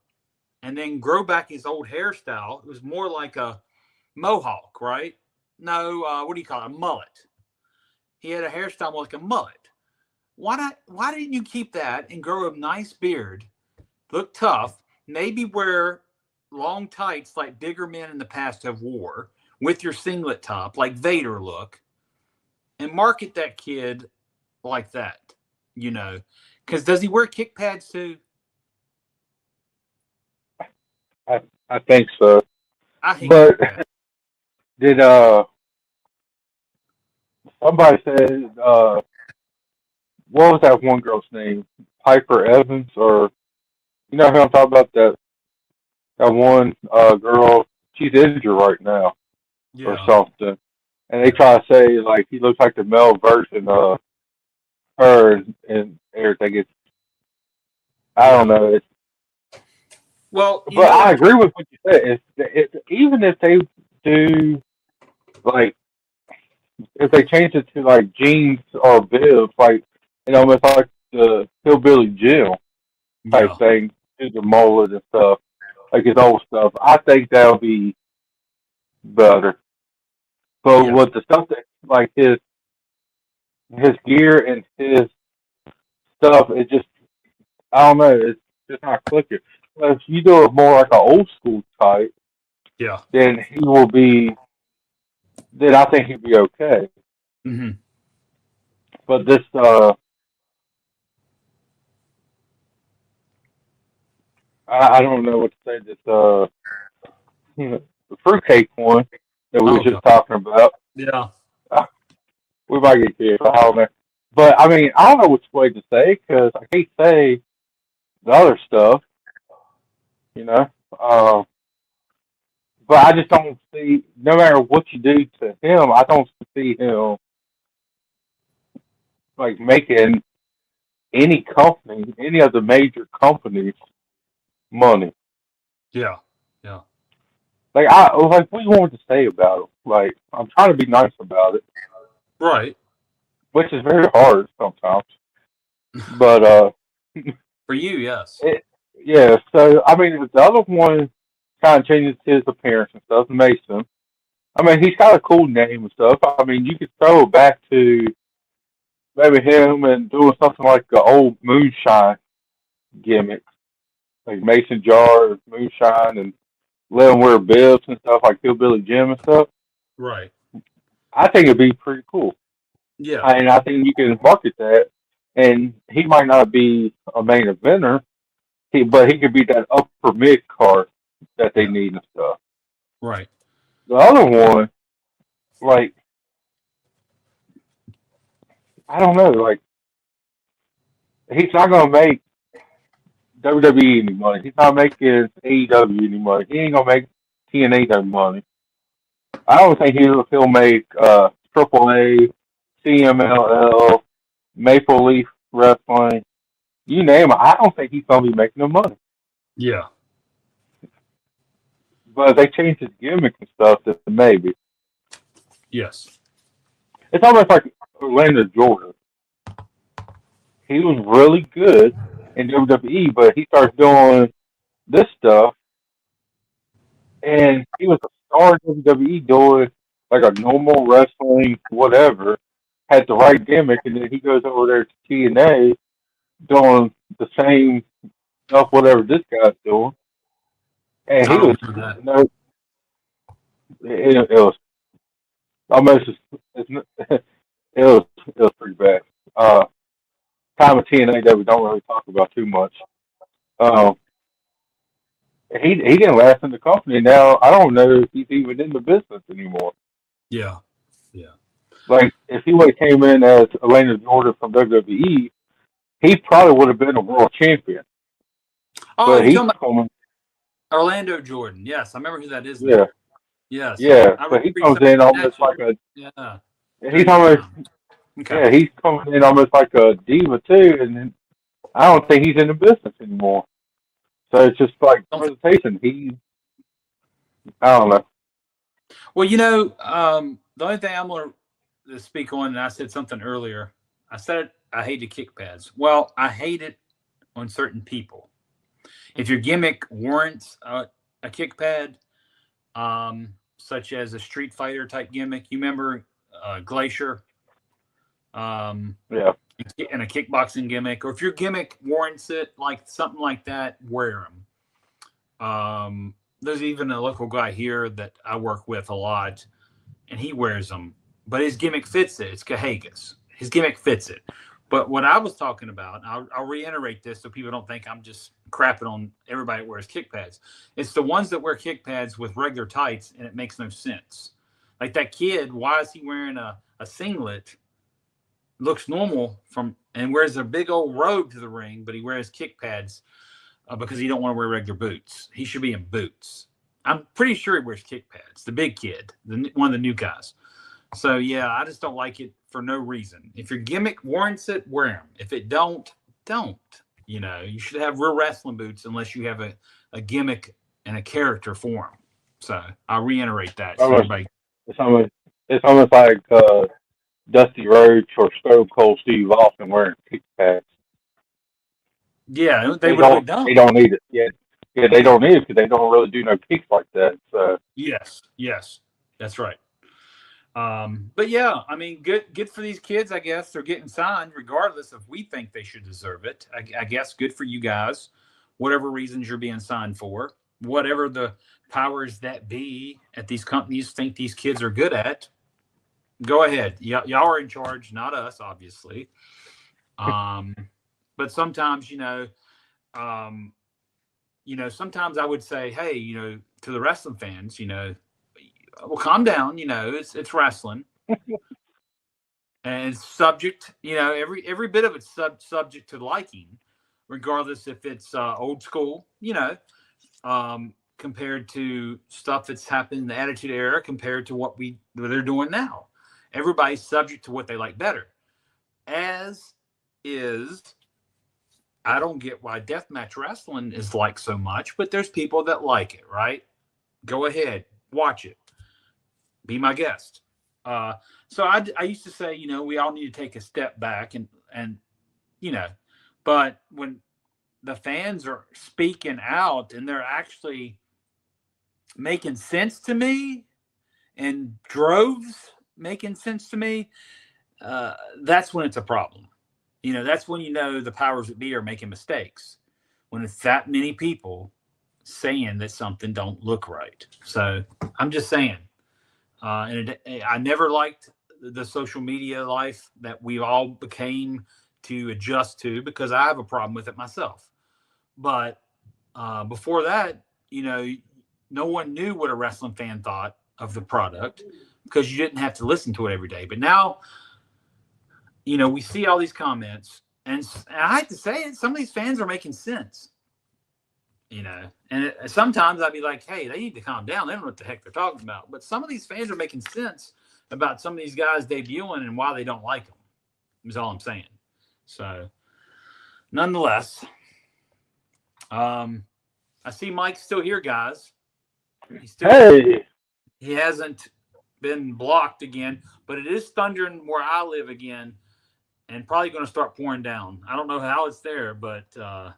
A: and then grow back his old hairstyle. It was more like a mohawk, right? No, what do you call it? A mullet. He had a hairstyle like a mullet. Why didn't you keep that and grow a nice beard, look tough, maybe wear long tights like bigger men in the past have wore with your singlet top, like Vader look, and market that kid like that, you know? Because does he wear kick pads too?
B: I think so.
A: I hate
B: But
A: kick pads.
B: did somebody said what was that one girl's name? Piper Evans, or you know who I'm talking about? That one girl. She's injured right now or
A: Yeah.
B: something, and they try to say like he looks like the male version of her and everything. It's I don't know. It's,
A: Well, you
B: but
A: know
B: I
A: what?
B: agree with what you said. It's even if they do like if they change it to like jeans or bibs, like almost like the hillbilly Jim type
A: Yeah.
B: thing, do the mullet and stuff, like his old stuff. I think that'll be better. But
A: Yeah.
B: with the stuff that like his gear and his stuff, it just I don't know, it's just not clicking. But if you do it more like an old school type,
A: Yeah.
B: then he will be. Then I think he'd be okay.
A: Hmm.
B: But this, I don't know what to say. This, the fruitcake one that we were
A: Oh,
B: just
A: God.
B: talking about.
A: Yeah.
B: Uh, we might get here. I don't know. But I mean, I don't know which way to say because I can't say the other stuff, you know. Uh, but I just don't see. No matter what you do to him, I don't see him like making any company, any of the major companies, money.
A: Yeah. Yeah.
B: Like what do you want me to say about it? Like I'm trying to be nice about it,
A: Right.
B: which is very hard sometimes. But
A: For you, yes.
B: it, yeah. So I mean, the other one kind of changes his appearance and stuff. Mason. I mean, he's got a cool name and stuff. I mean, you could throw it back to maybe him and doing something like the old moonshine gimmick, like Mason Jar, moonshine, and let him wear bibs and stuff like Hillbilly Jim and stuff.
A: Right.
B: I think it'd be pretty cool.
A: Yeah.
B: And I think you can market that. And he might not be a main eventer, but he could be that upper mid card that they
A: Yeah.
B: need and stuff.
A: Right.
B: The other one, like I don't know, like he's not gonna make WWE any money. He's not making AEW any money. He ain't gonna make TNA any money. I don't think he'll make AAA, CMLL, Maple Leaf Wrestling, you name it. I don't think he's gonna be making the money.
A: Yeah.
B: But if they change his gimmick and stuff, then maybe.
A: Yes.
B: It's almost like Orlando Jordan. He was really good in WWE, but he starts doing this stuff, and he was a star in WWE doing like a normal wrestling, whatever, had the right gimmick, and then he goes over there to TNA doing the same stuff, whatever this guy's doing, and
A: I
B: he was,
A: don't know that.
B: you know, it was almost, it was pretty bad. Time of TNA that we don't really talk about too much. Um, he didn't last in the company. Now I don't know if he's even in the business anymore.
A: Yeah. Yeah.
B: Like if he would have came in as Elena Jordan from WWE, he probably would have been a world champion.
A: Oh,
B: But
A: you're
B: he's
A: talking about
B: coming,
A: Orlando Jordan. Yes, I remember who that is
B: yeah,
A: now. Yes.
B: yeah.
A: I
B: But he
A: remember
B: comes
A: some
B: in almost
A: matches.
B: like a
A: Yeah.
B: he's
A: During his
B: almost
A: time. Okay.
B: yeah he's coming in almost like a diva too, and I don't think he's in the business anymore. So it's just like presentation. I don't know.
A: Well, the only thing I'm going to speak on, and I said something earlier. I said I hated kick pads. Well, I hate it on certain people. If your gimmick warrants a kick pad, such as a Street Fighter type gimmick, you remember Glacier,
B: Yeah.
A: and a kickboxing gimmick, or if your gimmick warrants it, like something like that, wear them. There's even a local guy here that I work with a lot, and he wears them, but his gimmick fits it. It's Cahagas. His gimmick fits it. But what I was talking about, I'll reiterate this so people don't think I'm just crapping on everybody that wears kick pads. It's the ones that wear kick pads with regular tights, and it makes no sense. Like that kid, why is he wearing a singlet? Looks normal and wears a big old robe to the ring, but he wears kick pads because he don't want to wear regular boots. He should be in boots. I'm pretty sure he wears kick pads. The big kid, one of the new guys. So yeah, I just don't like it for no reason. If your gimmick warrants it, wear them. If it don't. You know, you should have real wrestling boots unless you have a gimmick and a character for them. So I'll reiterate that. So everybody.
B: It's almost like Dusty Rhodes or Stone Cold Steve Austin wearing kick pads.
A: Yeah, they would
B: don't. They don't need it. Yeah, they don't need it because they don't really do no kicks like that. So
A: yes, that's right. But yeah, I mean, good for these kids. I guess they're getting signed, regardless if we think they should deserve it. I guess good for you guys, whatever reasons you're being signed for, whatever the powers that be at these companies think these kids are good at. Go ahead. Y'all are in charge, not us, obviously. But sometimes, sometimes I would say, hey, to the wrestling fans, well, calm down. It's wrestling, and it's subject. Every bit of it's subject to liking, regardless if it's old school. Compared to stuff that's happened in the Attitude Era, compared to what they're doing now. Everybody's subject to what they like better. As is, I don't get why deathmatch wrestling is liked so much, but there's people that like it, right? Go ahead, watch it. Be my guest. So I used to say, we all need to take a step back and but when the fans are speaking out and they're actually making sense to me and droves making sense to me, that's when it's a problem. That's when the powers that be are making mistakes, when it's that many people saying that something don't look right. So I'm just saying, I never liked the social media life that we all became to adjust to, because I have a problem with it myself. But before that, no one knew what a wrestling fan thought of the product because you didn't have to listen to it every day. But now, we see all these comments, and I hate to say it, some of these fans are making sense. And sometimes I'd be like, hey, they need to calm down. They don't know what the heck they're talking about. But some of these fans are making sense about some of these guys debuting and why they don't like them, is all I'm saying. So, nonetheless, I see Mike's still here, guys. He hasn't been blocked again, but it is thundering where I live again, and probably going to start pouring down. I don't know how it's there, but I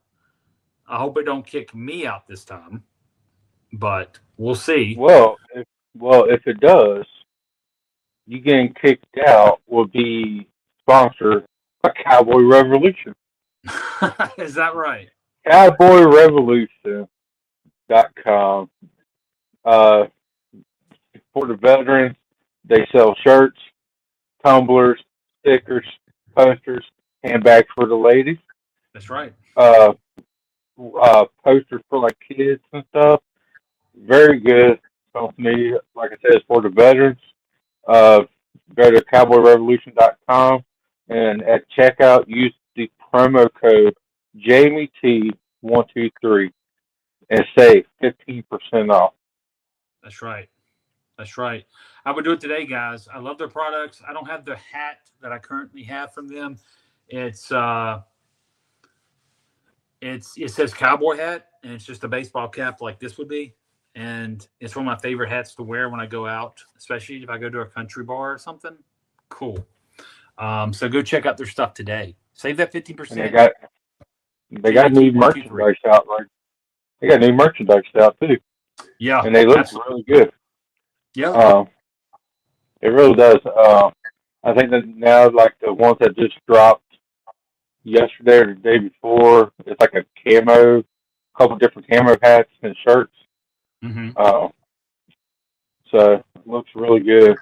A: hope it don't kick me out this time. But we'll see.
B: Well, if it does, you getting kicked out will be sponsored by Cowboy Revolution.
A: Is that right?
B: CowboyRevolution.com. For the veterans, they sell shirts, tumblers, stickers, posters, handbags for the ladies.
A: That's right.
B: Posters for like kids and stuff. Very good company. Like I said, it's for the veterans. Go to CowboyRevolution.com and at checkout use the promo code JamieT123 and save 15% off.
A: That's right. I would do it today, guys. I love their products. I don't have the hat that I currently have from them. It says cowboy hat, and it's just a baseball cap like this would be. And it's one of my favorite hats to wear when I go out, especially if I go to a country bar or something. Cool. So go check out their stuff today. Save that 15%.
B: They got new merchandise out. Like they got new merchandise out too,
A: Yeah,
B: and they look really good.
A: Yeah.
B: It really does. I think that now, like the ones that just dropped yesterday or the day before, it's like a camo, couple different camo hats and shirts.
A: Mm-hmm.
B: So it looks really good.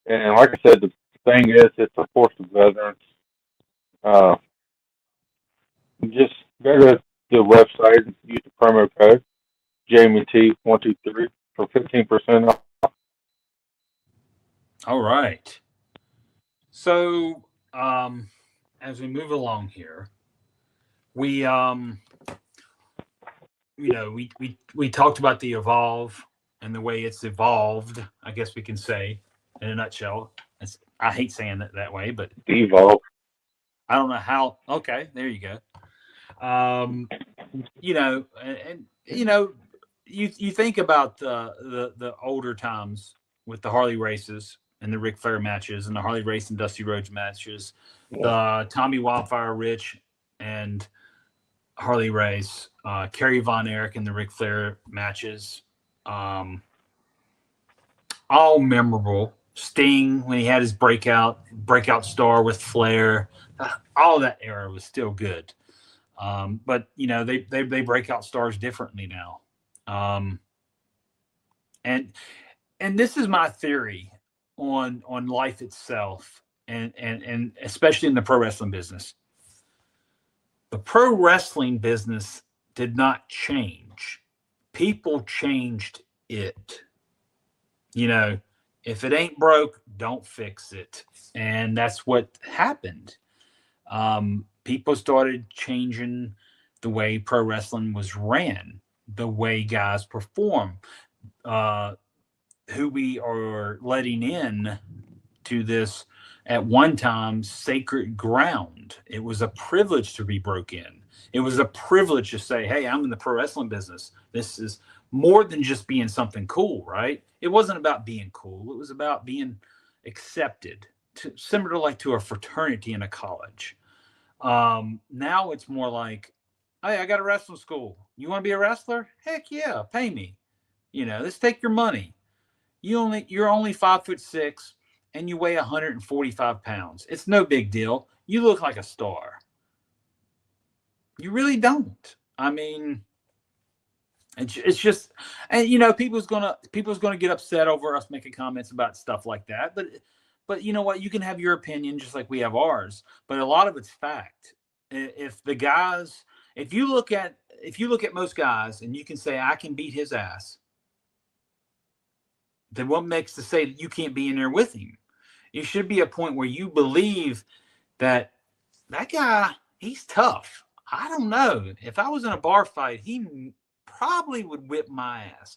B: And like I said, the thing is, it's a force of veterans. Uh, just go to the website and use the promo code JamieT123 for 15% off.
A: All right. So, as we move along here, we we talked about the evolve and the way it's evolved. I guess we can say, in a nutshell. I hate saying it that way, but
B: Evolve.
A: I don't know how. Okay, there you go. You think about the older times with the Harley races and the Ric Flair matches and the Harley Race and Dusty Rhodes matches, the Tommy Wildfire Rich and Harley Race, Kerry Von Erich and the Ric Flair matches, all memorable. Sting when he had his breakout star with Flair, all that era was still good. But they break out stars differently now. And this is my theory on life itself, and especially in the pro wrestling business. The pro wrestling business did not change. People changed it. If it ain't broke, don't fix it. And that's what happened. People started changing the way pro wrestling was ran, the way guys perform, who we are letting in to this at one time sacred ground. It was a privilege to be broke in. It was a privilege to say, hey, I'm in the pro wrestling business. This is more than just being something cool, right? It wasn't about being cool. It was about being accepted, similar to a fraternity in a college. Now it's more like, hey, I got a wrestling school. You want to be a wrestler? Heck yeah, pay me. Let's take your money. You're only 5'6" and you weigh 145 pounds. It's no big deal. You look like a star. You really don't. I mean, it's just, and people's gonna get upset over us making comments about stuff like that. But you know what? You can have your opinion just like we have ours. But a lot of it's fact. If you look at most guys and you can say I can beat his ass, then what makes to say that you can't be in there with him? It should be a point where you believe that guy, he's tough. I don't know. If I was in a bar fight, he probably would whip my ass.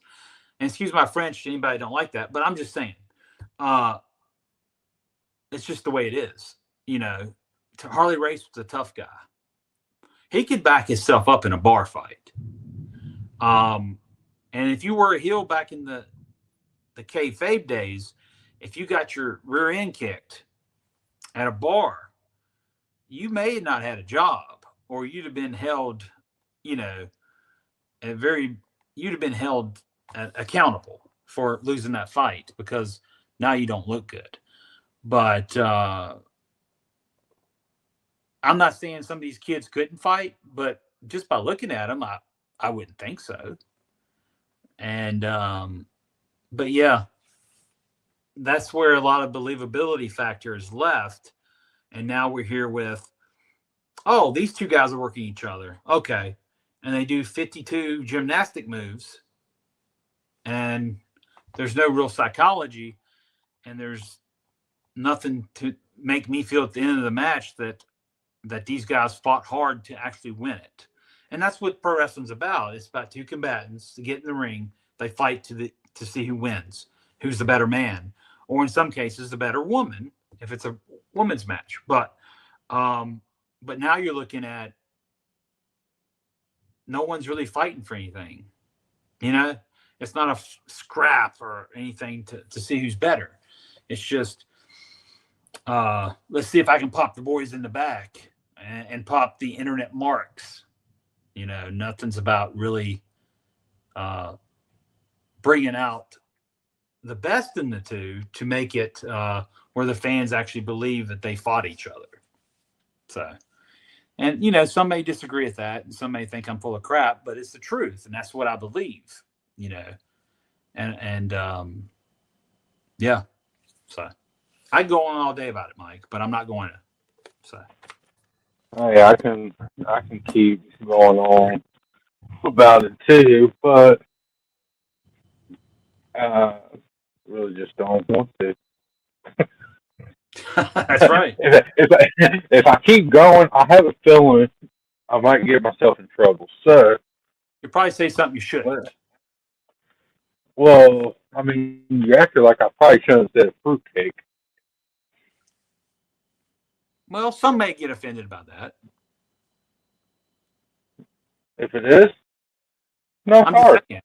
A: And excuse my French to anybody who don't like that, but I'm just saying. It's just the way it is. Harley Race was a tough guy. He could back himself up in a bar fight. And if you were a heel back in the kayfabe days, if you got your rear end kicked at a bar, you may have not had a job, or you'd have been held, you'd have been held accountable for losing that fight because now you don't look good. But I'm not saying some of these kids couldn't fight, but just by looking at them, I wouldn't think so. And but yeah, that's where a lot of believability factor is left. And now we're here with, oh, these two guys are working each other. Okay. And they do 52 gymnastic moves. And there's no real psychology. And there's nothing to make me feel at the end of the match that these guys fought hard to actually win it. And that's what pro wrestling's about. It's about two combatants to get in the ring. They fight to see who wins, who's the better man, or in some cases, the better woman, if it's a women's match. But now you're looking at no one's really fighting for anything. It's not a scrap or anything to see who's better. It's just, let's see if I can pop the boys in the back and pop the internet marks Nothing's about really bringing out the best in the two to make it where the fans actually believe that they fought each other. So, and some may disagree with that, and some may think I'm full of crap, but it's the truth, and that's what I believe. And yeah. So I go on all day about it, Mike, but I'm not going to. So.
B: Oh, yeah, I can keep going on about it too, but really just don't want to.
A: That's right.
B: if I keep going, I have a feeling I might get myself in trouble. So
A: you probably say something you shouldn't.
B: Well, I mean, you acted like I probably shouldn't have said fruitcake.
A: Well, some may get offended about that.
B: If it is, no,
A: I'm
B: hard.
A: just saying.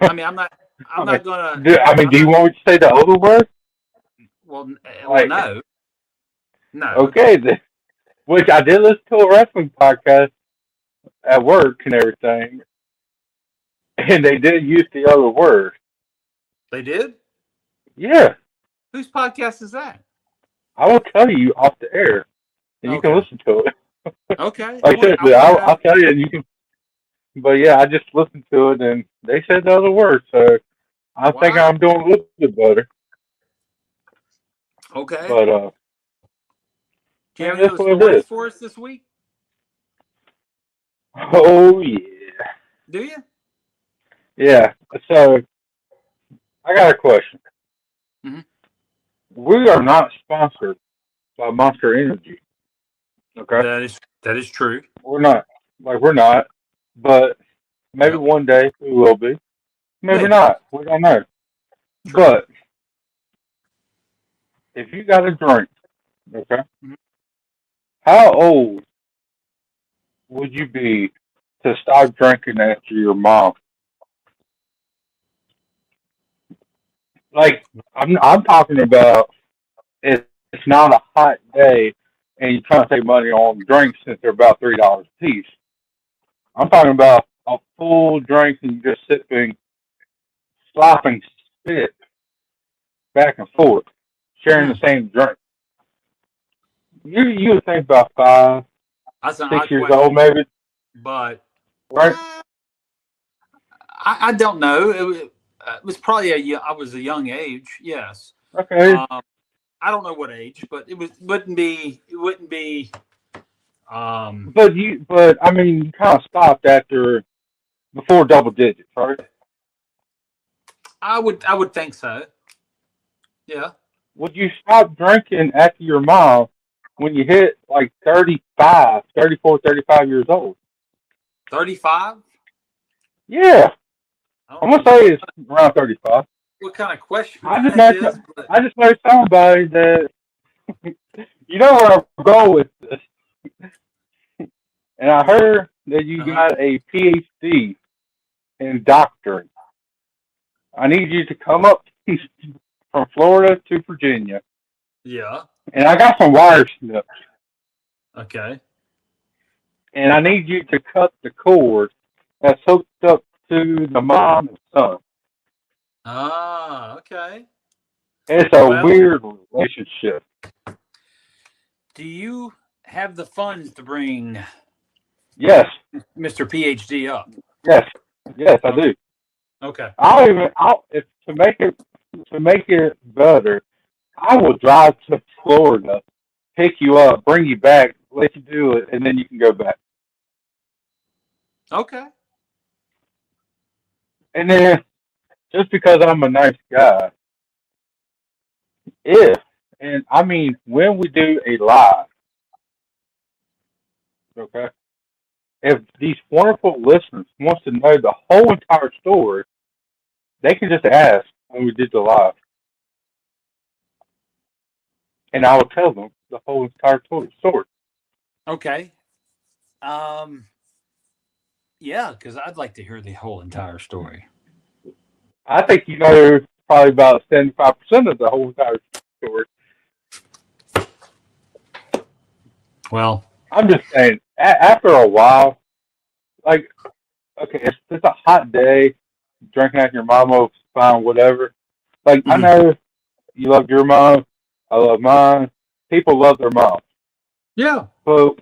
A: I mean, I'm not gonna.
B: Do you want me to say the other word?
A: Well,
B: Like,
A: no.
B: Okay, then. Which I did listen to a wrestling podcast at work and everything, and they did use the other word.
A: They did?
B: Yeah.
A: Whose podcast is that?
B: I will tell you off the air, and you can listen to it.
A: Okay.
B: Like seriously, I'll tell you, and you can. But yeah, I just listened to it, and they said the other word, so I think I'm doing a little bit better.
A: Okay.
B: But
A: do you have any stories for us this week?
B: Oh yeah.
A: Do you?
B: Yeah. So I got a question.
A: Mm-hmm.
B: We are not sponsored by Monster Energy. Okay.
A: That is true.
B: We're not. But maybe one day we will be. Maybe not. We don't know.
A: True.
B: But if you got a drink, okay, how old would you be to stop drinking after your mom? Like, I'm talking about it's not a hot day and you're trying to save money on drinks since they're about $3 a piece. I'm talking about a full drink and you just sipping, slopping spit back and forth, sharing the same drink. You would think about 5, 6 years old, maybe.
A: But
B: right?
A: I don't know. It was probably I was a young age. Yes.
B: Okay.
A: I don't know what age, but it wouldn't be.
B: But I mean, you kind of stopped before double digits, right?
A: I would think so. Yeah.
B: Would you stop drinking after your mom when you hit like 34, 35 years old?
A: 35?
B: Yeah. I'm going to say it's around 35.
A: What kind of question
B: I just know somebody that, you know where I'm going with this. And I heard that you got a PhD in doctoring. I need you to come up from Florida to Virginia.
A: Yeah.
B: And I got some wire snips.
A: Okay.
B: And I need you to cut the cord that's hooked up to the mom and son.
A: Ah, okay.
B: It's a weird relationship.
A: Do you have the funds to bring
B: Yes.
A: Mr. PhD up?
B: Yes, I do.
A: Okay.
B: To make it better, I will drive to Florida, pick you up, bring you back, let you do it, and then you can go back.
A: Okay.
B: And then, just because I'm a nice guy, when we do a live, okay, if these wonderful listeners wants to know the whole entire story, they can just ask when we did the live. And I will tell them the whole entire story.
A: Okay. Yeah, because I'd like to hear the whole entire story.
B: I think you know probably about 75% of the whole entire story.
A: Well,
B: I'm just saying, after a while, like, okay, if it's a hot day, drinking at your mama, fine, whatever. Like, I
A: Mhm.
B: know you love your mom, I love mine. People love their mom,
A: Yeah.
B: but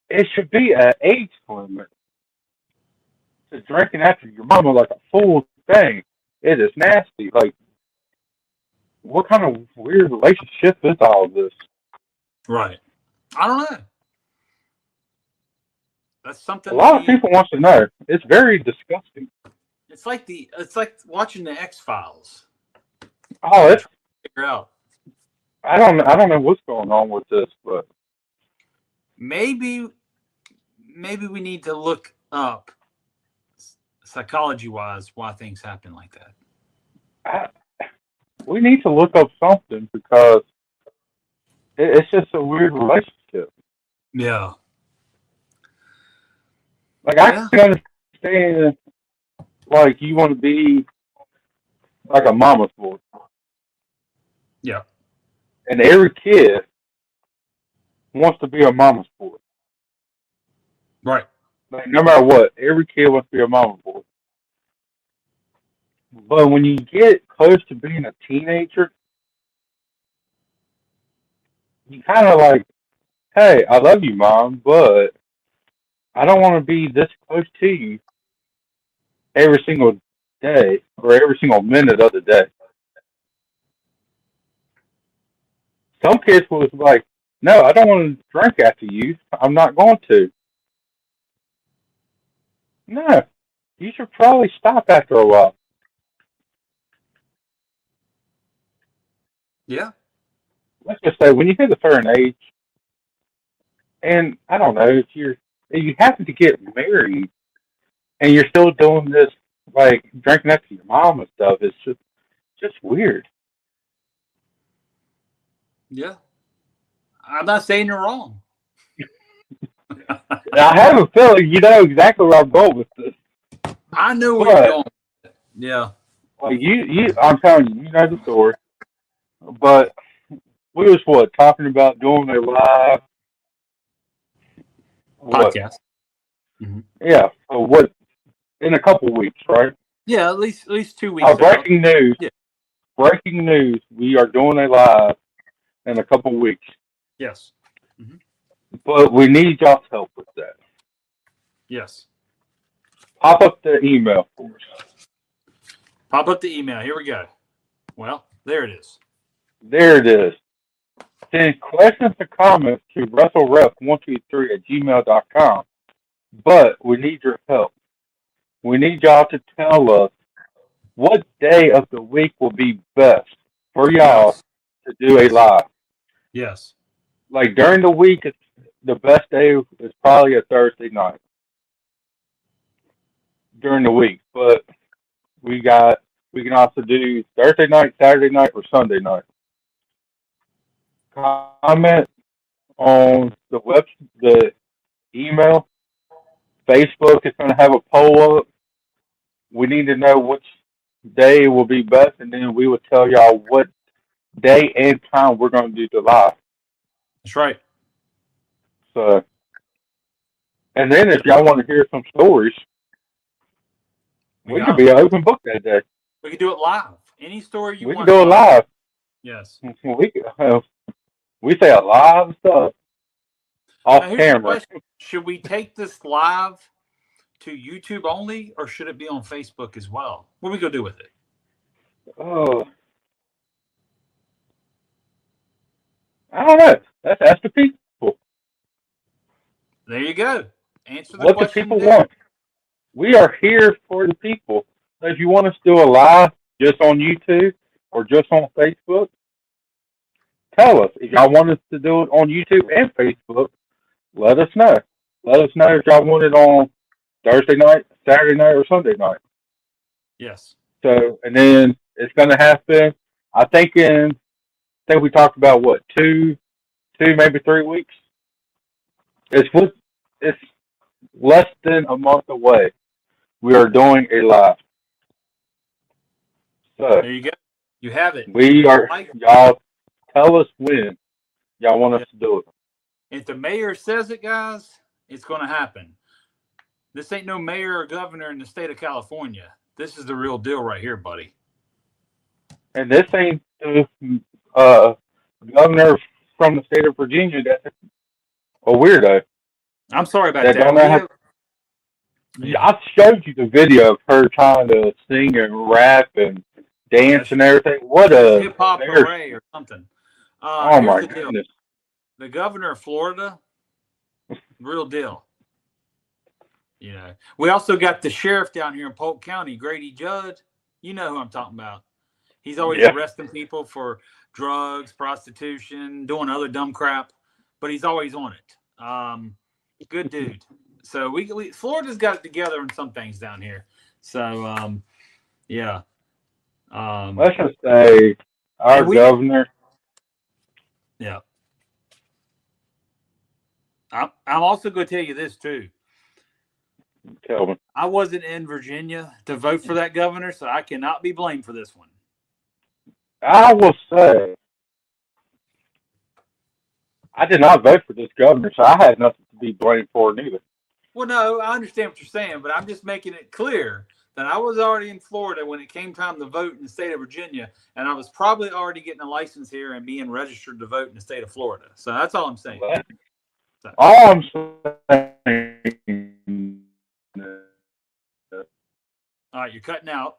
B: it should be an age limit to drinking after your mama like a full thing. It is nasty. Like, what kind of weird relationship is all this?
A: Right. I don't know. That's
B: A
A: something
B: lot of
A: we.
B: people want to know. It's very disgusting.
A: It's like watching the X Files.
B: Oh, it's
A: Figure out.
B: I don't know what's going on with this, but
A: Maybe we need to look up psychology wise why things happen like that.
B: we need to look up something because it's just a weird relationship.
A: Yeah.
B: Like,
A: Yeah.
B: I can understand, like, you want to be like a mama's boy,
A: Yeah.
B: and every kid wants to be a mama's boy.
A: Right.
B: Like, no matter what, every kid wants to be a mama's boy. But when you get close to being a teenager, you kind of like, hey, I love you, mom, but I don't want to be this close to you every single day or every single minute of the day. Some kids was like, no, I don't want to drink after you. I'm not going to. No, you should probably stop after a while.
A: Yeah.
B: Let's just say when you hit a certain age, and I don't know if you happen to get married and you're still doing this like drinking after your mom and stuff, it's just weird.
A: Yeah. I'm not saying you're wrong.
B: I have a feeling you know exactly where I'm going with this.
A: I know where you're
B: But
A: going. Yeah.
B: like I'm telling you, you know the story. But we was talking about doing a live what?
A: Podcast. Mm-hmm.
B: Yeah, so what in a couple weeks, right?
A: Yeah, at least 2 weeks ago.
B: Breaking news!
A: Yeah.
B: Breaking news! We are doing a live in a couple weeks,
A: Yes. Mm-hmm.
B: but we need y'all's help with that.
A: Yes.
B: Pop up the email for us.
A: Pop up the email. Here we go. Well, there it is.
B: There it is. Send questions or comments to WrestleRef123@gmail.com. But we need your help. We need y'all to tell us what day of the week will be best for y'all
A: Yes.
B: to do a live.
A: Yes.
B: Like during the week, the best day is probably a Thursday night during the week. But we can also do Thursday night, Saturday night, or Sunday night. Comment on the email. Facebook is going to have a poll up. We need to know which day will be best, and then we will tell y'all what day and time we're going to do the live.
A: That's right.
B: So, and then if y'all want to hear some stories, we can be an open book that day.
A: We can do it live. Any story you
B: We
A: want.
B: can do it live.
A: Yes.
B: We say a lot of stuff off camera.
A: Should we take this live to YouTube only, or should it be on Facebook as well? What are we gonna do with it?
B: Oh, I don't know. Let's ask the people.
A: There you go. Answer the
B: What the
A: question.
B: people want. We are here for the people. So if you want us to do a live just on YouTube or just on Facebook, tell us. If y'all want us to do it on YouTube and Facebook, let us know. Let us know if y'all want it on Thursday night, Saturday night, or Sunday night.
A: Yes.
B: So, and then it's going to happen. I think we talked about what 2, maybe 3 weeks. It's less than a month away. We are doing a live. So
A: there you go. You have it.
B: We are y'all. Tell us when y'all want us to do it.
A: If the mayor says it, guys, it's going to happen. This ain't no mayor or governor in the state of California. This is the real deal right here, buddy.
B: And this ain't the uh, governor from the state of Virginia that's a weirdo.
A: I'm sorry about
B: That
A: that.
B: don't know how.
A: Yeah.
B: I showed you the video of her trying to sing and rap and dance and everything. What a
A: hip hop
B: embarrassment.
A: array or something.
B: Oh
A: Here's
B: my
A: the deal.
B: goodness.
A: The governor of Florida, real deal. You know, we also got the sheriff down here in Polk County, Grady Judd. You know who I'm talking about. He's always arresting people for drugs, prostitution, doing other dumb crap, but he's always on it. Good dude. So we Florida's got it together on some things down here. So yeah.
B: Let's just say our governor.
A: Yeah. I'm also going to tell you this too.
B: Tell me.
A: I wasn't in Virginia to vote for that governor, so I cannot be blamed for this one.
B: I will say, I did not vote for this governor, so I had nothing to be blamed for neither.
A: Well, no, I understand what you're saying, but I'm just making it clear that I was already in Florida when it came time to vote in the state of Virginia, and I was probably already getting a license here and being registered to vote in the state of Florida. So that's all I'm saying.
B: All I'm saying.
A: All right, you're cutting out.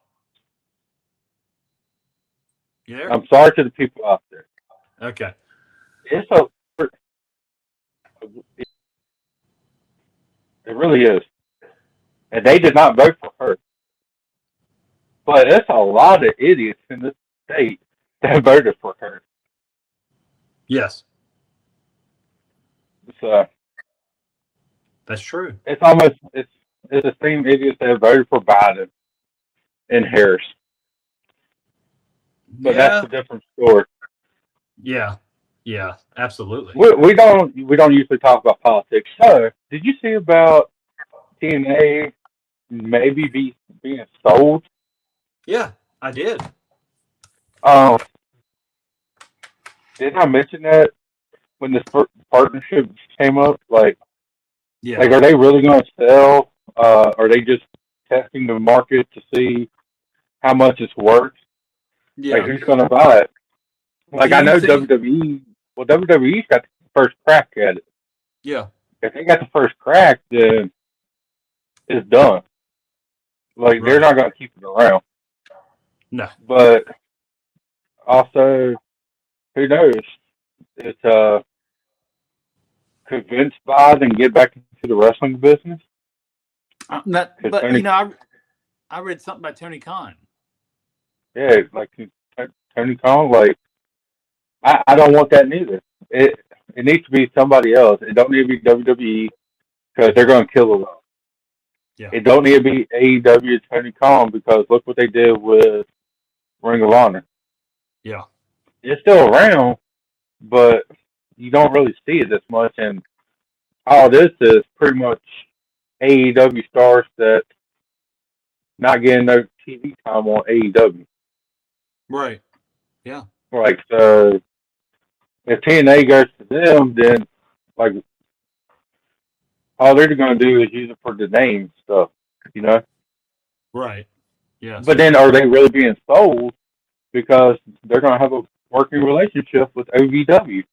A: You there?
B: I'm sorry to the people out there.
A: Okay.
B: It really is. And they did not vote for her. But it's a lot of idiots in this state that voted for her.
A: Yes.
B: So
A: that's true.
B: It's almost it's the same idiots that voted for Biden and Harris. But that's a different story.
A: Yeah. Yeah, absolutely.
B: We don't usually talk about politics. So, did you see about TNA maybe being sold?
A: Yeah, I did.
B: Didn't I mention that when this partnership came up? Like, are they really going to sell? Are they just testing the market to see how much it's worth?
A: Yeah.
B: Like, who's going to buy it? Like, I know WWE. Well, WWE's got the first crack at it.
A: Yeah.
B: If they got the first crack, then it's done. Like, they're not going to keep it around.
A: No.
B: But also, who knows? It's convinced Biden and get back into the wrestling business.
A: I read something about Tony Khan.
B: Yeah, like Tony Khan. Like, I don't want that neither. It needs to be somebody else. It don't need to be WWE because they're going to kill the world.
A: Yeah.
B: It don't need to be AEW Tony Khan because look what they did with Ring of Honor.
A: Yeah.
B: It's still around, but you don't really see it this much. And all this is pretty much AEW stars that not getting no TV time on AEW.
A: Right. Yeah.
B: Like, so if TNA goes to them, then, like, all they're going to do is use it for the name stuff, you know?
A: Right. Yeah.
B: But then are they really being sold because they're going to have a working relationship with OVW?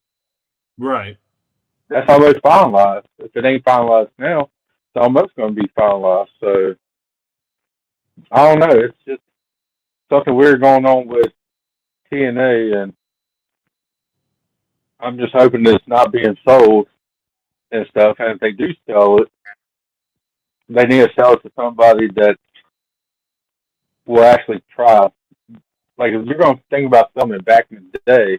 A: Right.
B: That's almost finalized. If it ain't finalized now, it's almost going to be finalized. So, I don't know. It's just something weird going on with TNA, and I'm just hoping that it's not being sold and stuff. And if they do sell it, they need to sell it to somebody that will actually try. Like, if you're going to think about something back in the day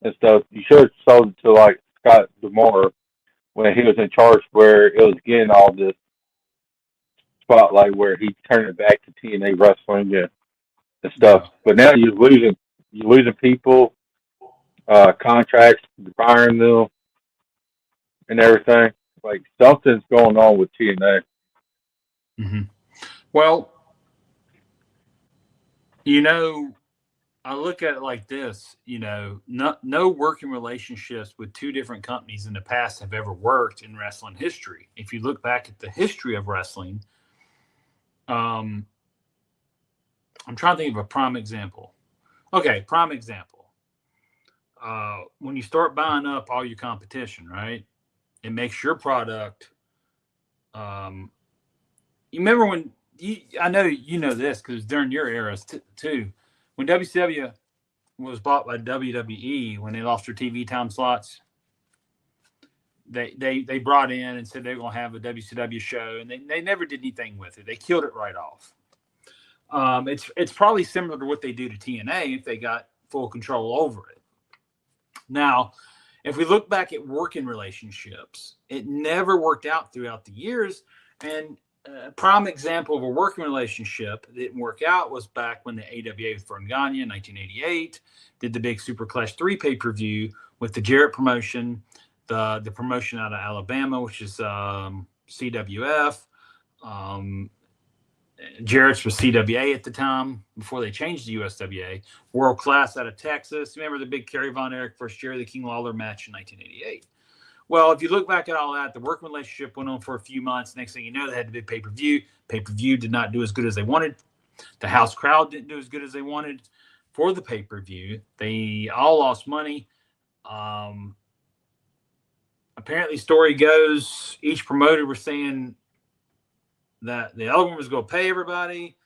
B: and stuff, you should have sold it to, like, Scott D'Amore when he was in charge, where it was getting all this spotlight where he turned it back to TNA wrestling and stuff. Yeah. But now you're losing people, contracts, firing them, and everything. Like, something's going on with TNA.
A: Mm-hmm. Well, you know, I look at it like this, no working relationships with two different companies in the past have ever worked in wrestling history. If you look back at the history of wrestling, I'm trying to think of a prime example. Okay, prime example. When you start buying up all your competition, right? It makes your product. You remember when I know you know this because during your eras too, when WCW was bought by WWE, when they lost their TV time slots, they brought in and said they were going to have a WCW show, and they never did anything with it. They killed it right off. It's probably similar to what they do to TNA if they got full control over it. Now, if we look back at working relationships, it never worked out throughout the years. And a prime example of a working relationship that didn't work out was back when the AWA with Verne Gagne in 1988 did the big Super Clash 3 pay-per-view with the Jarrett promotion, the promotion out of Alabama, which is CWF. Jarrett's was CWA at the time before they changed to USWA. World Class out of Texas. Remember the big Kerry Von Erich versus Jerry the King Lawler match in 1988. Well, if you look back at all that, the working relationship went on for a few months. Next thing you know, they had the big pay-per-view. Pay-per-view did not do as good as they wanted. The house crowd didn't do as good as they wanted for the pay-per-view. They all lost money. Apparently, story goes, each promoter was saying that the other one was going to pay everybody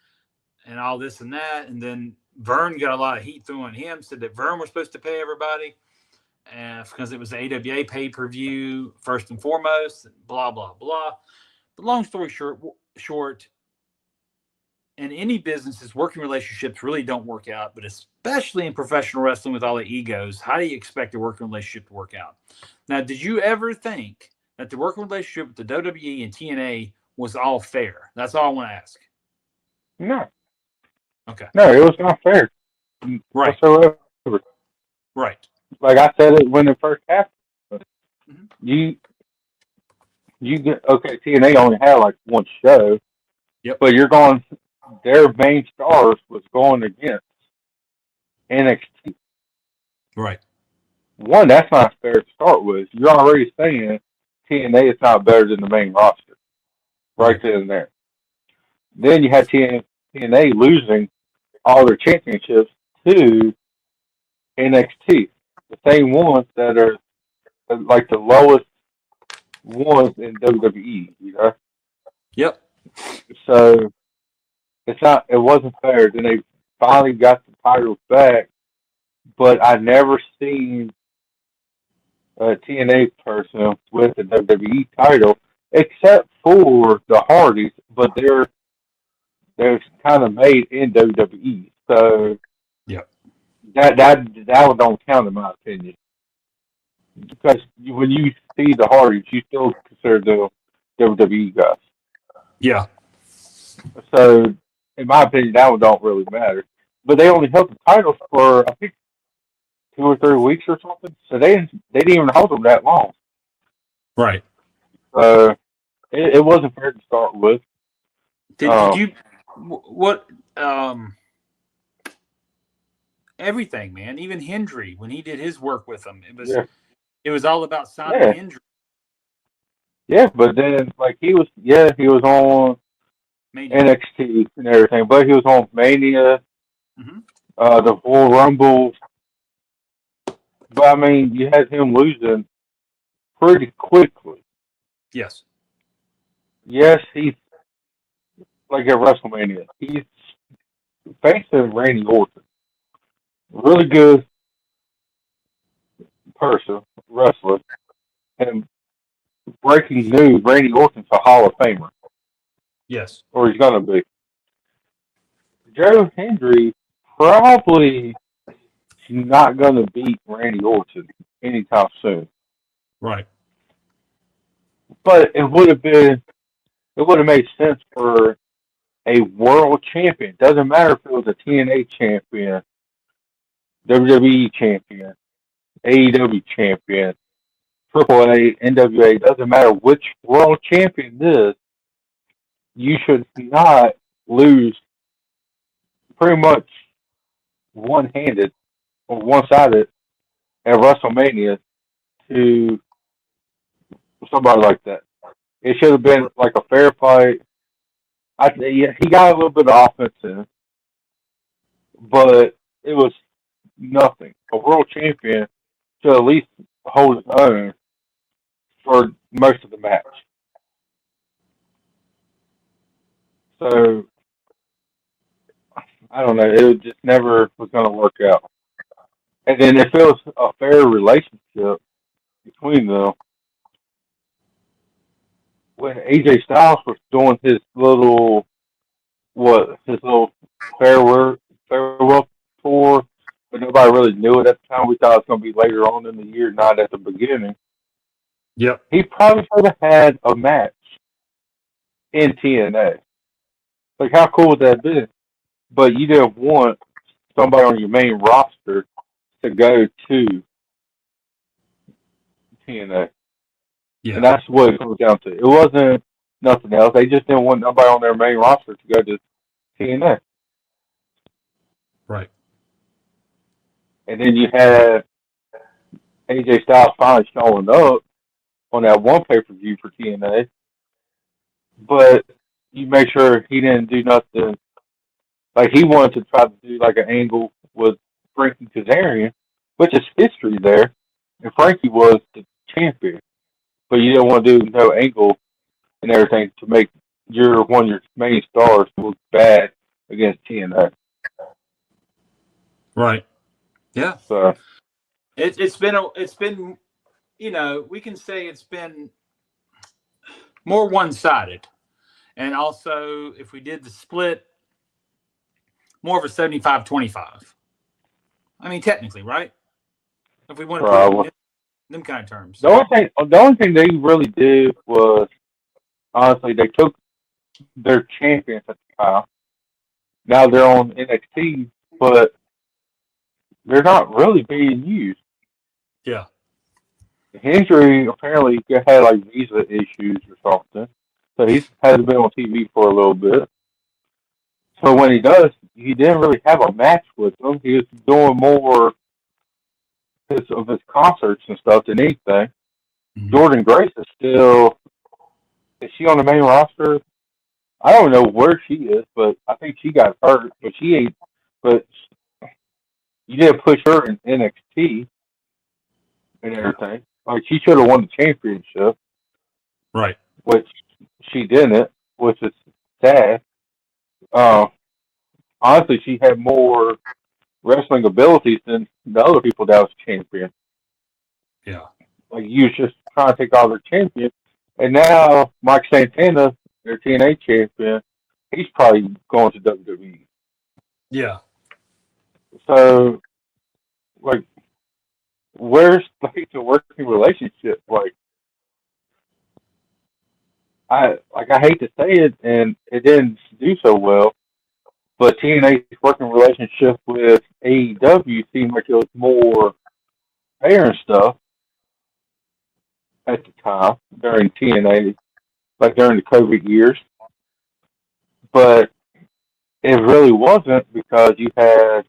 A: and all this and that. And then Verne got a lot of heat thrown at him, said that Verne was supposed to pay everybody. Because it was the AWA pay-per-view first and foremost, blah, blah, blah. But long story short, in any businesses, working relationships really don't work out, but especially in professional wrestling with all the egos, how do you expect a working relationship to work out? Now, did you ever think that the working relationship with the WWE and TNA was all fair? That's all I want to ask.
B: No.
A: Okay.
B: No, it was not fair.
A: Right.
B: Whatsoever.
A: Right.
B: Like I said it when it first happened. You get okay. TNA only had like one show.
A: Yep.
B: But you're going. Their main stars was going against NXT.
A: Right.
B: One, that's not fair to start with. You're already saying TNA is not better than the main roster, right then and there. Then you had TNA losing all their championships to NXT. The same ones that are like the lowest ones in WWE,
A: Yep.
B: So it wasn't fair. Then they finally got the titles back, but I never seen a TNA person with the WWE title except for the Hardys, but they're kind of made in WWE. So
A: yep.
B: That one don't count in my opinion. Because when you see the Hardys, you still consider the WWE guys.
A: Yeah.
B: So, in my opinion, that one don't really matter. But they only held the titles for, I think, 2 or 3 weeks or something. So they didn't even hold them that long.
A: Right.
B: It wasn't fair to start with.
A: Did you what everything, man? Even Hendry, when he did his work with them, it was all about signing Hendry.
B: Yeah, but then like he was on NXT and everything, but he was on Mania, the Royal Rumble. But I mean, you had him losing pretty quickly.
A: Yes.
B: Yes, he's like at WrestleMania. He's facing Randy Orton. Really good person, wrestler. And breaking news, Randy Orton's a Hall of Famer.
A: Yes.
B: Or he's going to be. Joe Hendry probably not going to beat Randy Orton anytime soon.
A: Right.
B: But it would have made sense for a world champion. Doesn't matter if it was a TNA champion, WWE champion, AEW champion, AAA, NWA, doesn't matter which world champion it is, you should not lose pretty much one-handed or one-sided at WrestleMania to somebody like that. It should have been like a fair fight. Yeah, he got a little bit of offense in, but it was nothing. A world champion should at least hold his own for most of the match. So I don't know. It just never was going to work out. And then if it was a fair relationship between them, when AJ Styles was doing his little farewell tour, but nobody really knew it at the time. We thought it was going to be later on in the year, not at the beginning.
A: Yep.
B: He probably should have had a match in TNA. Like, how cool would that have been? But you didn't want somebody on your main roster to go to TNA.
A: Yeah.
B: And that's what it comes down to. It wasn't nothing else. They just didn't want nobody on their main roster to go to TNA.
A: Right.
B: And then you had AJ Styles finally showing up on that one pay-per-view for TNA. But you make sure he didn't do nothing. Like, he wanted to try to do like an angle with Frankie Kazarian, which is history there. And Frankie was the champion. But you didn't want to do no angle and everything to make one of your main stars look bad against TNA.
A: Right. Yeah.
B: So
A: It's been we can say it's been more one-sided, and also if we did the split, more of a 75-25. I mean, technically, right? If we want to put it in them kind of terms.
B: The only thing they really did was, honestly, they took their champions at the time. Now they're on NXT, but they're not really being used.
A: Yeah.
B: Hendry apparently had like visa issues or something, so he hasn't been on TV for a little bit. So when he does, he didn't really have a match with them. He was doing more of his concerts and stuff than anything. Mm-hmm. Jordynne Grace is she on the main roster? I don't know where she is, but I think she got hurt. But you didn't push her in NXT and everything. Like, she should have won the championship.
A: Right.
B: Which she didn't, which is sad. Honestly, she had more wrestling abilities than the other people that was champion.
A: Yeah.
B: Like, you was just trying to take all their champions. And now Mike Santana, their TNA champion, he's probably going to WWE.
A: Yeah.
B: So, like, where's like the working relationship? Like, I hate to say it, and it didn't do so well, but TNA's working relationship with AEW seemed like it was more fair and stuff at the time during TNA, like during the COVID years. But it really wasn't, because you had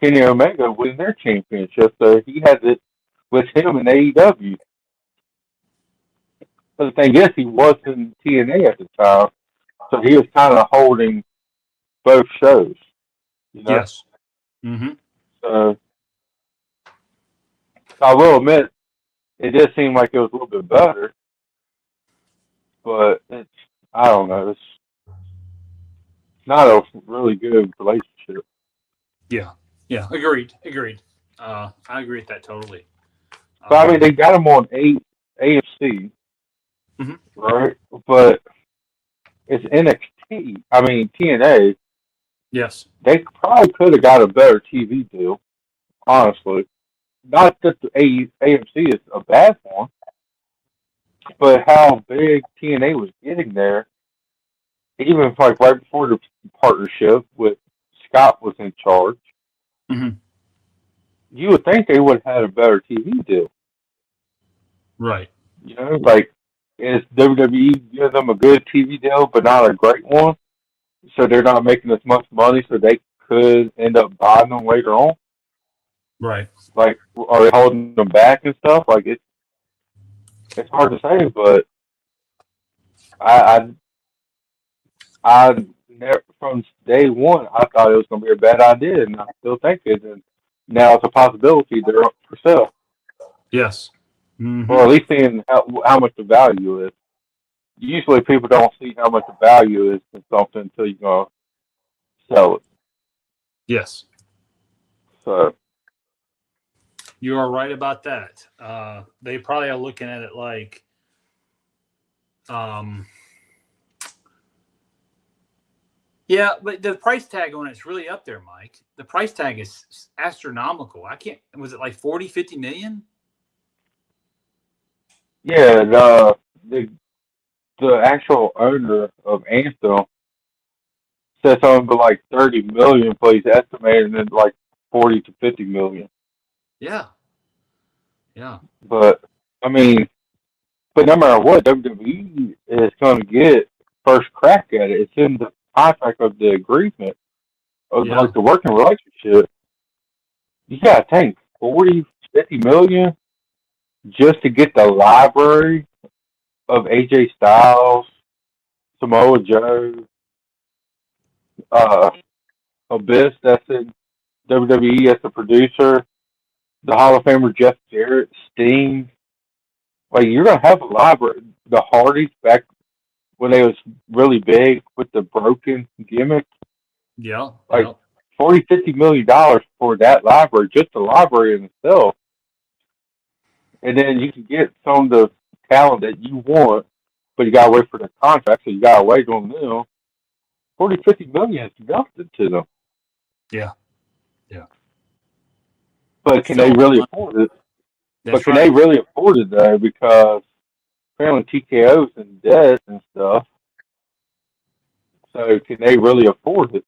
B: Kenny Omega win their championship, so he had it with him in AEW. But the thing is, he was in TNA at the time, so he was kind of holding both shows. You know?
A: Yes. Mm-hmm.
B: So I will admit, it did seem like it was a little bit better, but I don't know. It's not a really good relationship.
A: Yeah. Yeah. Agreed. I agree with that totally.
B: So, I mean, they got him on AMC,
A: mm-hmm.
B: right? But it's NXT. I mean, TNA.
A: Yes.
B: They probably could have got a better TV deal, honestly. Not that the AMC is a bad one, but how big TNA was getting there, even like right before the partnership with Scott was in charge,
A: mm-hmm.
B: you would think they would have had a better TV deal.
A: Right.
B: You know, like, is WWE giving them a good TV deal, but not a great one? So they're not making as much money, so they could end up buying them later on.
A: Right.
B: Like, are they holding them back and stuff? Like, it's hard to say, but I never, from day one, I thought it was going to be a bad idea, and I still think it. And now it's a possibility they're up for sale,
A: Yes.
B: or at least seeing how much the value is. Usually, people don't see how much the value is in something until you go sell it.
A: Yes.
B: So,
A: You are right about that. They probably are looking at it like, yeah, but the price tag on it's really up there, Mike. The price tag is astronomical. Was it like 40, 50 million?
B: yeah, the actual owner of Anthem said something but like 30 million, but he's estimating it like 40 to 50 million.
A: Yeah. Yeah.
B: But I mean, but no matter what, WWE is going to get first crack at it. It's in the contract of the agreement of
A: Yeah.
B: like the working relationship. You got to think 40, 50 million just to get the library of AJ Styles, Samoa Joe, Abyss that's in WWE as the producer, the Hall of Famer Jeff Jarrett, Sting. Like, you're gonna have a library. The Hardys back when they was really big with the broken gimmick,
A: Yeah.
B: like
A: Yeah.
B: $40-50 million for that library, just the library in itself. And then you can get some of the talent that you want, but you gotta wait for the contract, so you gotta wait on them. 40-50 million is nothing to them.
A: Yeah. Yeah.
B: But can they really afford it?
A: That's
B: But can
A: right.
B: they really afford it though? Because apparently TKO's in debt and stuff. So can they really afford it?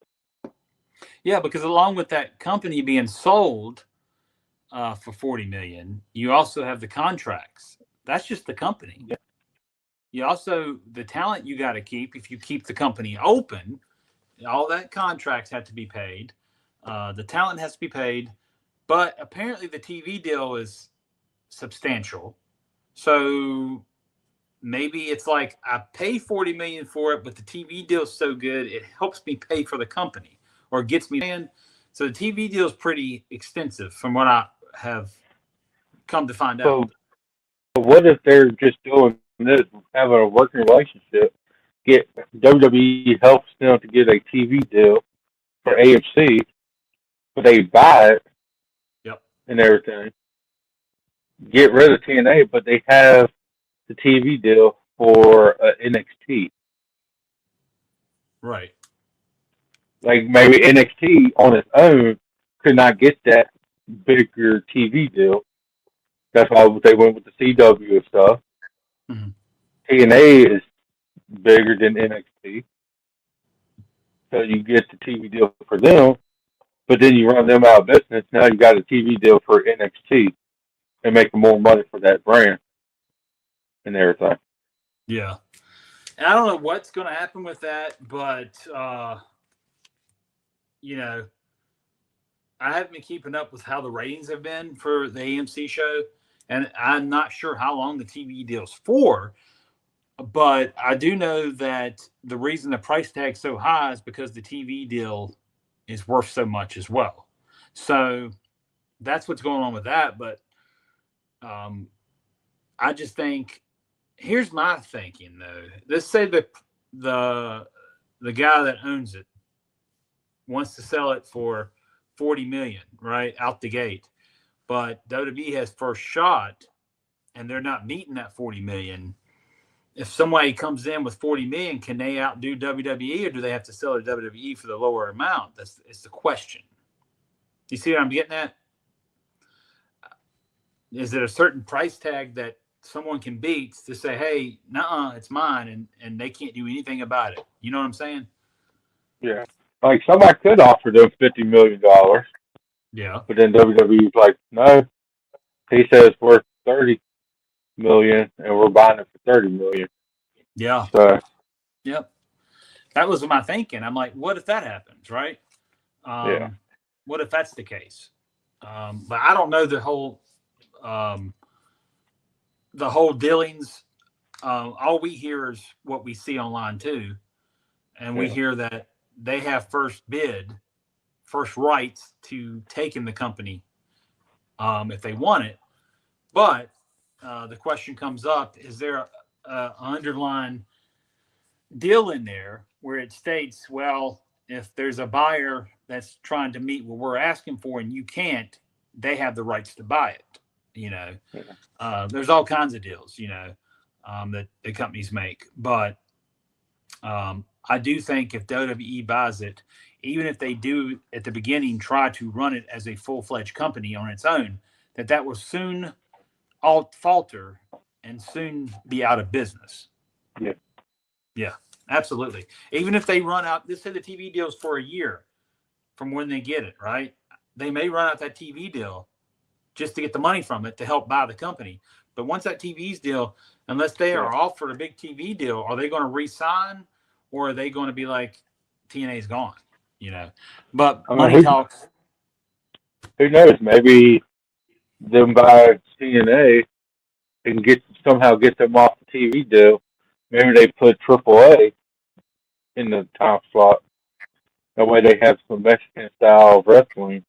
A: Yeah, because along with that company being sold for 40 million, you also have the contracts. That's just the company.
B: Yeah.
A: You also the talent you got to keep. If you keep the company open, all that contracts have to be paid. The talent has to be paid, but apparently the TV deal is substantial. So maybe it's like I pay 40 million for it, but the TV deal is so good it helps me pay for the company or gets me in. So the TV deal is pretty extensive, from what I have come to find out.
B: But what if they're just doing this, having a working relationship? Get WWE helps them to get a TV deal for AMC, but they buy it
A: Yep.
B: and everything. Get rid of TNA, but they have the TV deal for NXT.
A: Right.
B: Like maybe NXT on its own could not get that bigger TV deal. That's why they went with the CW and stuff.
A: Mm-hmm.
B: TNA is bigger than NXT, so you get the TV deal for them, but then you run them out of business. Now you got a TV deal for NXT and making more money for that brand and everything.
A: Yeah. And I don't know what's going to happen with that, but you know, I haven't been keeping up with how the ratings have been for the AMC show, and I'm not sure how long the TV deal's for. But I do know that the reason the price tag's so high is because the TV deal is worth so much as well. So that's what's going on with that. But I just think here's my thinking though. Let's say that the guy that owns it wants to sell it for 40 million, right out the gate, but WWE has first shot, and they're not meeting that 40 million. If somebody comes in with 40 million, can they outdo WWE, or do they have to sell to WWE for the lower amount? It's the question. You see what I'm getting at? Is it a certain price tag that someone can beat to say, hey, nuh-uh, it's mine, and they can't do anything about it? You know what I'm saying?
B: Yeah. Like somebody could offer them $50 million,
A: Yeah.
B: but then WWE's like, no. He says worth 30 million, and we're buying it for 30 million.
A: Yeah.
B: So,
A: yep. That was my thinking. I'm like, what if that happens, right?
B: Yeah.
A: What if that's the case? But I don't know the whole dealings. All we hear is what we see online too, and we
B: Yeah.
A: hear that they have first rights to take in the company if they want it. But the question comes up: is there a underlying deal in there where it states, well, if there's a buyer that's trying to meet what we're asking for and you can't, they have the rights to buy it. There's all kinds of deals, that the companies make. But I do think if WWE buys it, even if they do at the beginning try to run it as a full-fledged company on its own, that will soon all falter and soon be out of business.
B: Yeah.
A: Yeah, absolutely. Even if they run out, let's say the TV deal's for a year from when they get it, right? They may run out that TV deal just to get the money from it to help buy the company. But once that TV's deal, unless they are offered a big TV deal, are they going to re-sign, or are they going to be like, TNA's gone? But money talks.
B: Who knows? Maybe them by TNA and somehow get them off the TV deal. Maybe they put AAA in the time slot. That way they have some Mexican style wrestling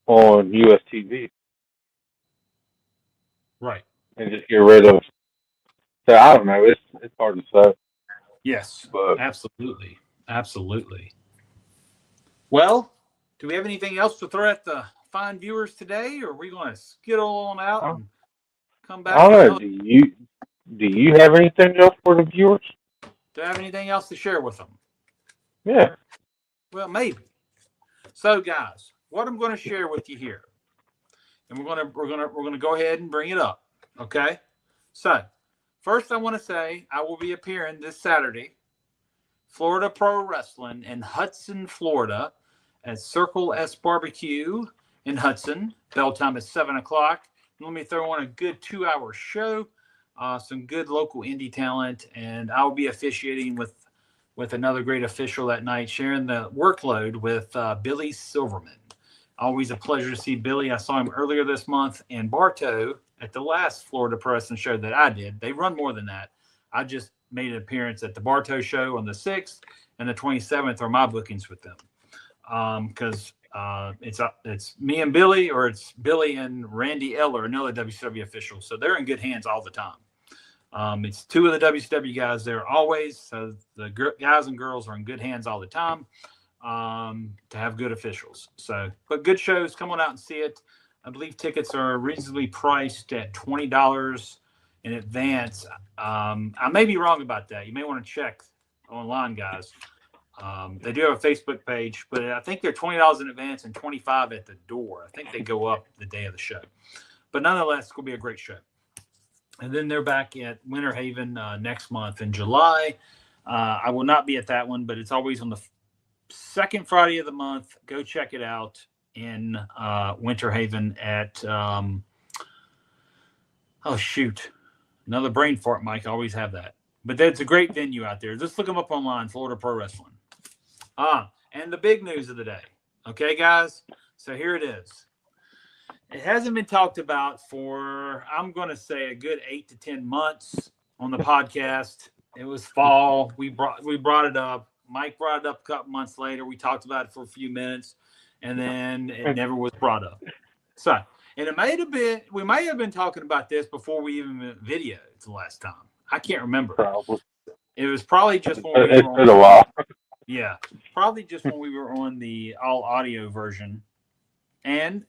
B: on US TV.
A: Right.
B: And just get rid of. So I don't know. It's hard to say.
A: Yes.
B: But
A: Absolutely. Absolutely. Well, do we have anything else to throw at the fine viewers today, or are we going to skittle on out and come back?
B: I don't know. Do you have anything else for the viewers?
A: Do I have anything else to share with them?
B: Yeah.
A: Well, maybe. So, guys, what I'm going to share with you here, and we're going to go ahead and bring it up. Okay. So, first, I want to say I will be appearing this Saturday, Florida Pro Wrestling in Hudson, Florida, at Circle S Barbecue in Hudson. Bell time is 7:00. Let me throw on a good 2-hour show, some good local indie talent, and I'll be officiating with another great official that night, sharing the workload with Billy Silverman. Always a pleasure to see Billy. I saw him earlier this month in Bartow at the last Florida Pro Wrestling show that I did. They run more than that. I just made an appearance at the Bartow show on the 6th, and the 27th are my bookings with them. Because it's me and Billy, or it's Billy and Randy Eller, another WCW official. So they're in good hands all the time. It's two of the WCW guys there always. So the guys and girls are in good hands all the time to have good officials. So, but good shows. Come on out and see it. I believe tickets are reasonably priced at $20 in advance. I may be wrong about that. You may want to check online, guys. They do have a Facebook page, but I think they're $20 in advance and $25 at the door. I think they go up the day of the show. But nonetheless, it's going to be a great show. And then they're back at Winter Haven next month in July. I will not be at that one, but it's always on the second Friday of the month. Go check it out in Winter Haven at another brain fart, Mike. I always have that. But that's a great venue out there. Just look them up online, Florida Pro Wrestling. And the big news of the day. Okay, guys? So here it is. It hasn't been talked about for, I'm going to say, a good 8 to 10 months on the podcast. It was fall. We brought it up. Mike brought it up a couple months later. We talked about it for a few minutes, and then it never was brought up. So, and we may have been talking about this before we even videoed the last time. I can't remember.
B: Probably.
A: It was probably just when we
B: It's
A: were
B: been a while.
A: Yeah, probably just when we were on the all audio version. And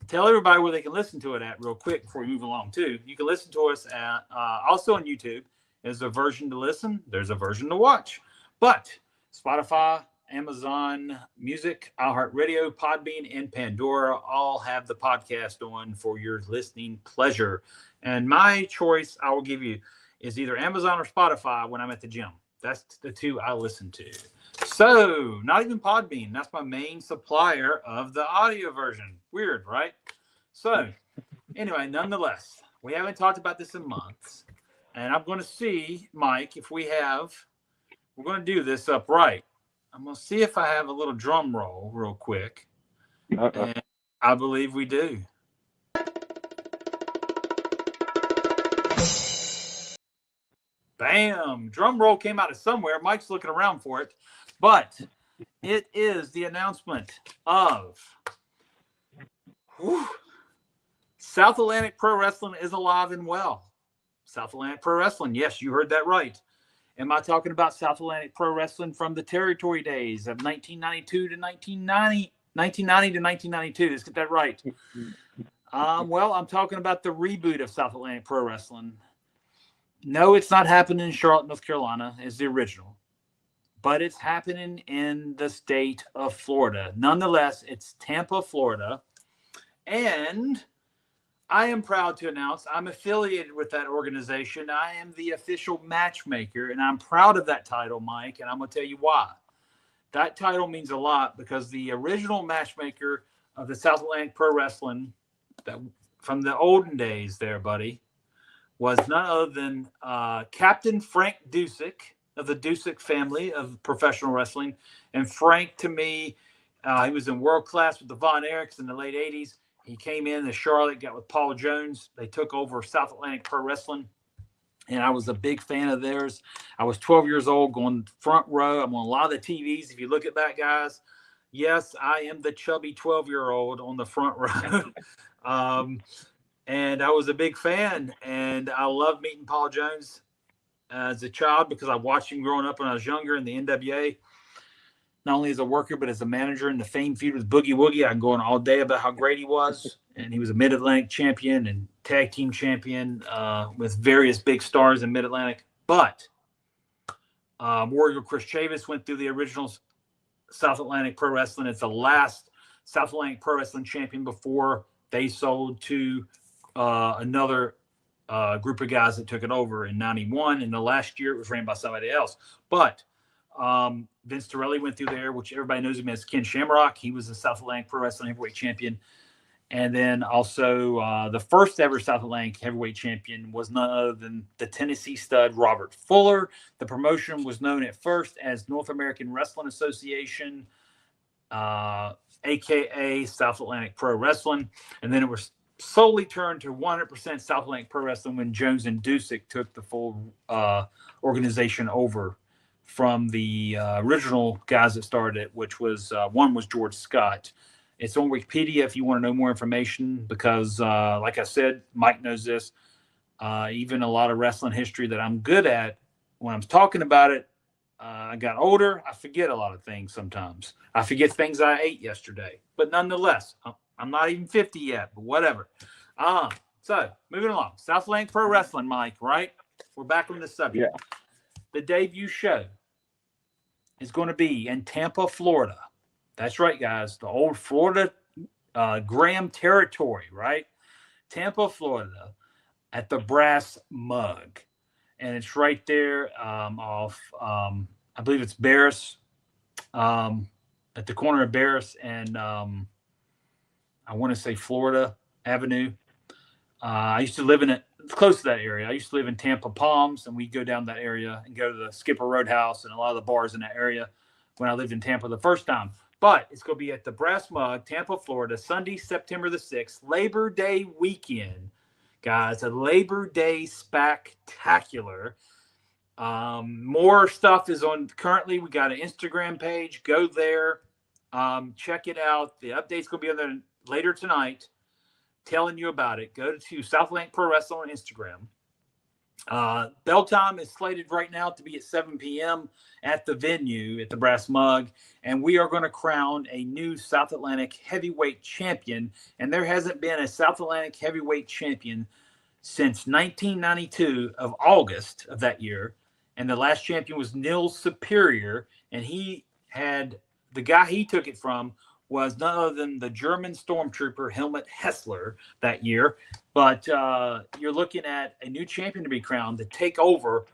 A: tell everybody where they can listen to it at real quick before we move along too. You can listen to us at also on YouTube. There's a version to listen. There's a version to watch. But Spotify, Amazon Music, iHeartRadio, Podbean, and Pandora all have the podcast on for your listening pleasure. And my choice I will give you is either Amazon or Spotify when I'm at the gym. That's the two I listen to. So, not even Podbean. That's my main supplier of the audio version. Weird, right? So, anyway, nonetheless, we haven't talked about this in months. And I'm going to see, Mike, if we're going to do this upright. I'm going to see if I have a little drum roll real quick. And I believe we do. Bam! Drum roll came out of somewhere. Mike's looking around for it. But it is the announcement of South Atlantic Pro Wrestling is alive and well. South Atlantic Pro Wrestling. Yes, you heard that right. Am I talking about South Atlantic Pro Wrestling from the territory days of 1992 to 1990 to 1992? Let's get that right. Well, I'm talking about the reboot of South Atlantic Pro Wrestling. No, it's not happening in Charlotte, North Carolina as the original, but it's happening in the state of Florida. Nonetheless, it's Tampa, Florida. And I am proud to announce I'm affiliated with that organization. I am the official matchmaker, and I'm proud of that title, Mike, and I'm going to tell you why. That title means a lot because the original matchmaker of the South Atlantic Pro Wrestling that from the olden days there, buddy, was none other than Captain Frank Dusek of the Dusek family of professional wrestling. And Frank, to me, he was in world class with the Von Erichs in the late 80s. He came in to Charlotte, got with Paul Jones. They took over South Atlantic Pro Wrestling, and I was a big fan of theirs. I was 12 years old, going front row. I'm on a lot of the TVs. If you look at that, guys, yes, I am the chubby 12-year-old on the front row. And I was a big fan, and I loved meeting Paul Jones as a child because I watched him growing up when I was younger in the NWA. Not only as a worker, but as a manager in the Fame feud with Boogie Woogie. I can go on all day about how great he was. And he was a Mid-Atlantic champion and tag team champion with various big stars in Mid-Atlantic. But Warrior Chris Chavis went through the original South Atlantic Pro Wrestling. It's the last South Atlantic Pro Wrestling champion before they sold to another group of guys that took it over in 91. And the last year it was ran by somebody else. But Vince Torelli went through there, which everybody knows him as Ken Shamrock. He was the South Atlantic Pro Wrestling Heavyweight Champion. And then also the first ever South Atlantic Heavyweight Champion was none other than the Tennessee stud Robert Fuller. The promotion was known at first as North American Wrestling Association, a.k.a. South Atlantic Pro Wrestling. And then it was solely turned to 100% South Atlantic Pro Wrestling when Jones and Dusek took the full organization over from the original guys that started it, which was one was George Scott. It's on Wikipedia if you want to know more information because, like I said, Mike knows this. Even a lot of wrestling history that I'm good at, when I'm talking about it, I got older, I forget a lot of things sometimes. I forget things I ate yesterday. But nonetheless, I'm not even 50 yet, but whatever. So, moving along. South Atlantic Pro Wrestling, Mike, right? We're back on the subject.
B: Yeah.
A: The debut show is going to be in Tampa, Florida. That's right, guys. The old Florida Graham territory, right? Tampa, Florida, at the Brass Mug. And it's right there off, I believe it's Barris, at the corner of Barris and I want to say Florida Avenue. I used to live in it, close to that area. I used to live in Tampa Palms, and we'd go down that area and go to the Skipper Roadhouse and a lot of the bars in that area when I lived in Tampa the first time. But it's going to be at the Brass Mug, Tampa, Florida, Sunday, September the 6th, Labor Day weekend. Guys, a Labor Day spectacular. More stuff is on currently. We got an Instagram page. Go there. Check it out. The update's going to be on there later tonight, telling you about it. Go to South Atlantic Pro Wrestling on Instagram. Bell time is slated right now to be at 7 p.m. at the venue at the Brass Mug, and we are going to crown a new South Atlantic heavyweight champion, and there hasn't been a South Atlantic heavyweight champion since 1992 of August of that year, and the last champion was Nils Superior, and he had the guy he took it from was none other than the German stormtrooper Helmut Hessler that year. But you're looking at a new champion to be crowned to take over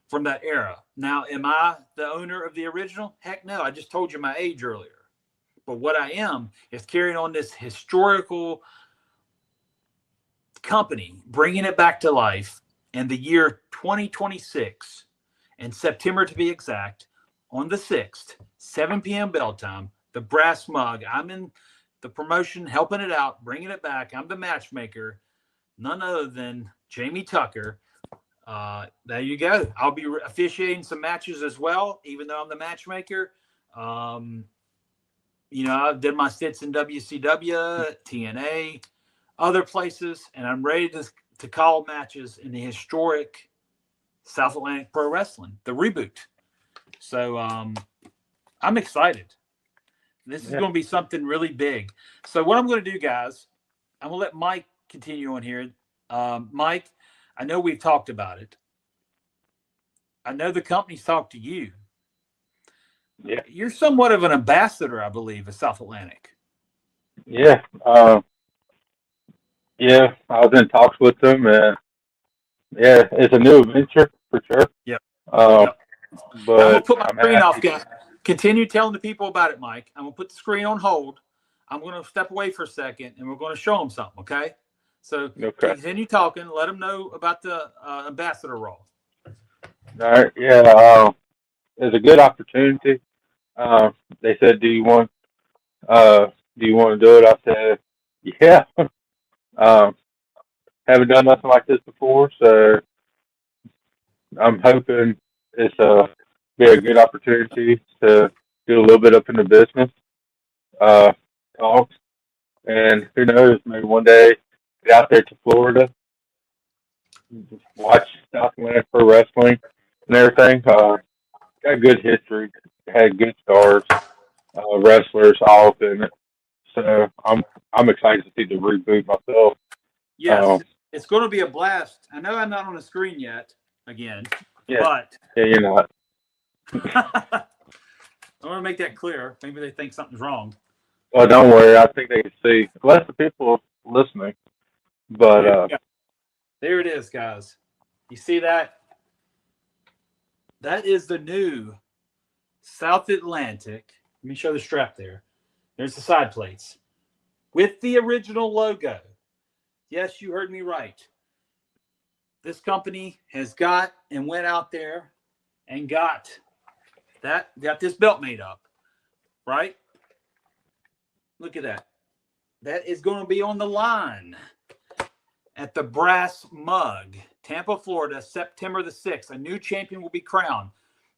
A: from that era. Now, am I the owner of the original? Heck no. I just told you my age earlier. But what I am is carrying on this historical company, bringing it back to life in the year 2026, in September to be exact. on the 6th, 7 p.m. bell time, the Brass Mug. I'm in the promotion, helping it out, bringing it back. I'm the matchmaker, none other than Jamie Tucker. There you go. I'll be officiating some matches as well, even though I'm the matchmaker. I did my stints in WCW, TNA, other places, and I'm ready to call matches in the historic South Atlantic Pro Wrestling, the reboot. So I'm excited. This is going to be something really big. So what I'm going to do, guys, I'm going to let Mike continue on here. Mike, I know we've talked about it. I know the company's talked to you.
B: Yeah.
A: You're somewhat of an ambassador, I believe, of South Atlantic.
B: Yeah. Yeah, I was in talks with them, and yeah, it's a new adventure for sure.
A: Yep.
B: But
A: I'm gonna put my screen
B: happy.
A: off, guys. Continue telling the people about it, Mike. I'm gonna put the screen on hold. I'm gonna step away for a second, and we're gonna show them something. Okay. So continue talking. Let them know about the ambassador role.
B: All right. Yeah. It's a good opportunity. They said, "Do you want to do it?" I said, "Yeah." Haven't done nothing like this before, so I'm hoping it's be a good opportunity to do a little bit up in the business, talk, and who knows, maybe one day get out there to Florida, watch South Atlantic Pro Wrestling and everything. Got a good history, had good stars, wrestlers all up in it. So I'm excited to see the reboot myself.
A: Yes, it's going to be a blast. I know I'm not on the screen yet again, but
B: yeah, you're not.
A: I want to make that clear. Maybe they think something's wrong.
B: Oh, don't worry. I think they can see. Less the people listening. But
A: there it is, guys. You see that? That is the new South Atlantic. Let me show the strap there. There's the side plates with the original logo. Yes, you heard me right. This company has got and went out there and got this belt made up, right? Look at that. That is going to be on the line at the Brass Mug, Tampa, Florida, September the 6th. A new champion will be crowned.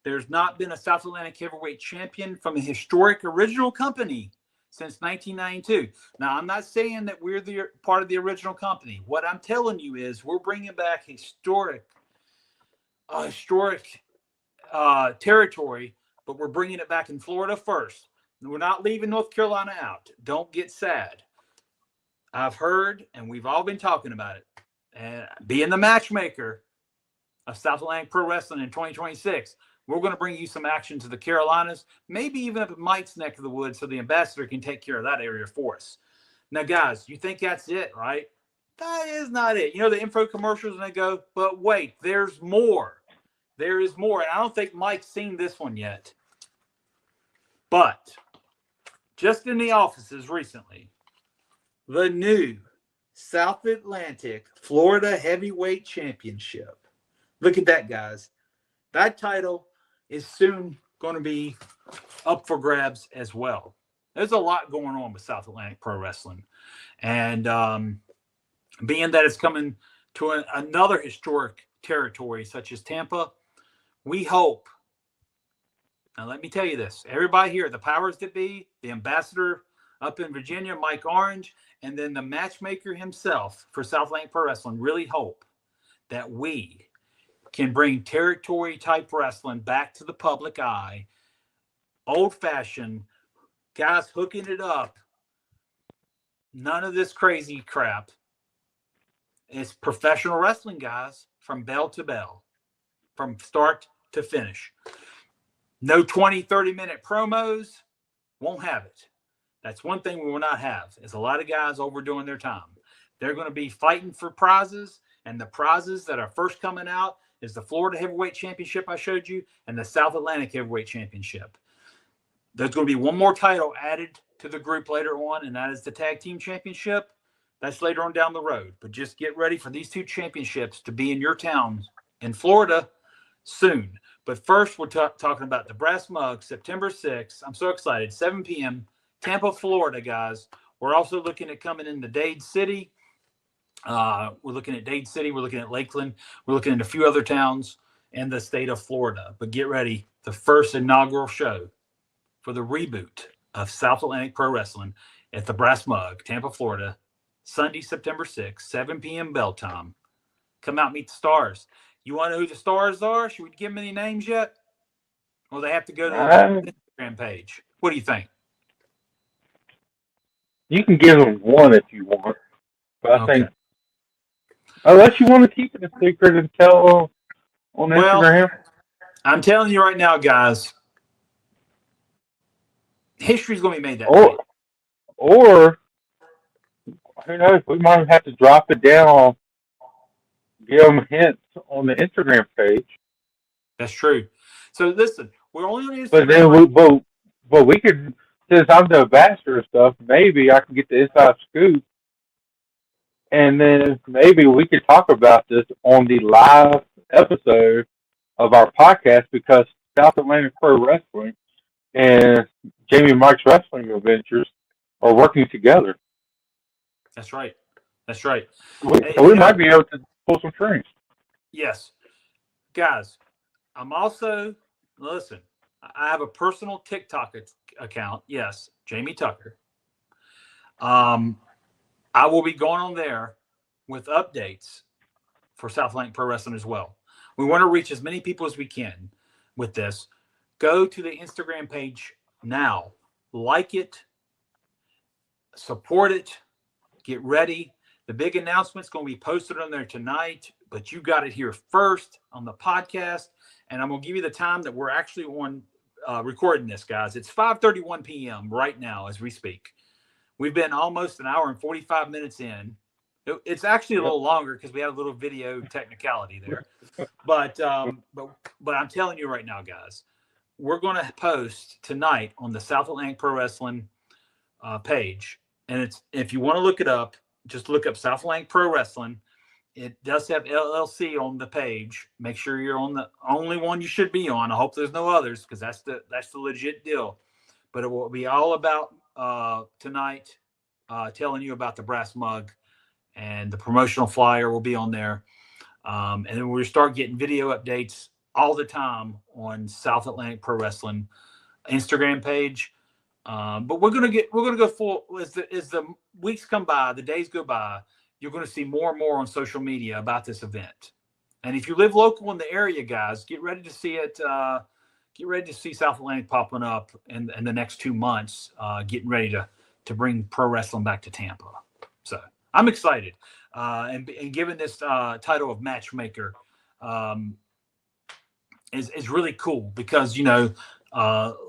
A: There's not been a South Atlantic heavyweight champion from a historic original company since 1992. Now, I'm not saying that we're the part of the original company. What I'm telling you is we're bringing back historic territory, but we're bringing it back in Florida first. We're not leaving North Carolina out. Don't get sad. I've heard, and we've all been talking about it, and being the matchmaker of South Atlantic Pro Wrestling in 2026, we're going to bring you some action to the Carolinas, maybe even up at Mike's neck of the woods so the ambassador can take care of that area for us. Now, guys, you think that's it, right? That is not it. You know, the info commercials, and they go, but wait, there's more. There is more. And I don't think Mike's seen this one yet. But just in the offices recently, the new South Atlantic Florida Heavyweight Championship. Look at that, guys. That title is soon going to be up for grabs as well. There's a lot going on with South Atlantic Pro Wrestling. And being that it's coming to another historic territory such as Tampa, we hope. Now, let me tell you this. Everybody here, the powers that be, the ambassador up in Virginia, Mike Orange, and then the matchmaker himself for South Atlantic Pro Wrestling really hope that we can bring territory-type wrestling back to the public eye, old-fashioned, guys hooking it up. None of this crazy crap. It's professional wrestling, guys, from bell to bell, from start to finish. No 20, 30-minute promos. Won't have it. That's one thing we will not have, is a lot of guys overdoing their time. They're going to be fighting for prizes, and the prizes that are first coming out is the Florida Heavyweight Championship I showed you and the South Atlantic Heavyweight Championship. There's going to be one more title added to the group later on, and that is the Tag Team Championship. That's later on down the road. But just get ready for these two championships to be in your town in Florida soon. But first, we're talking about the Brass Mug, September 6th. I'm so excited. 7 p.m., Tampa, Florida, guys. We're also looking at coming into Dade City. We're looking at Dade City. We're looking at Lakeland. We're looking at a few other towns in the state of Florida. But get ready. The first inaugural show for the reboot of South Atlantic Pro Wrestling at the Brass Mug, Tampa, Florida, Sunday, September 6th, 7 p.m. bell time. Come out, meet the stars. You want to know who the stars are? Should we give them any names yet? Well, they have to go to the Instagram page. What do you think?
B: You can give them one if you want. But I
A: Okay.
B: think, unless you want to keep it a secret and tell on Instagram.
A: I'm telling you right now, guys, history's going to be made that night.
B: Or, who knows, we might have to drop it down, give them hints on the Instagram page.
A: That's true. So listen, we're only on Instagram.
B: But then we could, since I'm the ambassador and stuff, maybe I can get the inside scoop, and then maybe we could talk about this on the live episode of our podcast, because South Atlantic Pro Wrestling and Jamie Mike's Wrestling Adventures are working together.
A: That's right. That's right.
B: So we might be able to pull some strings. Yes.
A: Guys, I'm also, listen, I have a personal TikTok account. Yes, Jamie Tucker. I will be going on there with updates for South Atlantic Pro Wrestling as well. We want to reach as many people as we can with this. Go to the Instagram page now. Like it. Support it. Get ready. The big announcement's going to be posted on there tonight, but you got it here first on the podcast. And I'm going to give you the time that we're actually on recording this, guys. It's 5:31 p.m. right now as we speak. We've been almost an hour and 45 minutes in. It's actually a little longer because we had a little video technicality there. But I'm telling you right now, guys, we're going to post tonight on the South Atlantic Pro Wrestling page. And it's, if you want to look it up, just look up South Atlantic Pro Wrestling. It does have LLC on the page. Make sure you're on the only one you should be on. I hope there's no others, because that's the legit deal. But it will be all about tonight, telling you about the Brass Mug, and the promotional flyer will be on there. And then we'll start getting video updates all the time on South Atlantic Pro Wrestling Instagram page. But we're gonna go full as the weeks come by, the days go by. You're going to see more and more on social media about this event. And if you live local in the area, guys, get ready to see it. Get ready to see South Atlantic popping up in the next 2 months, getting ready to bring pro wrestling back to Tampa. So I'm excited. And given this title of matchmaker is really cool, because, you know,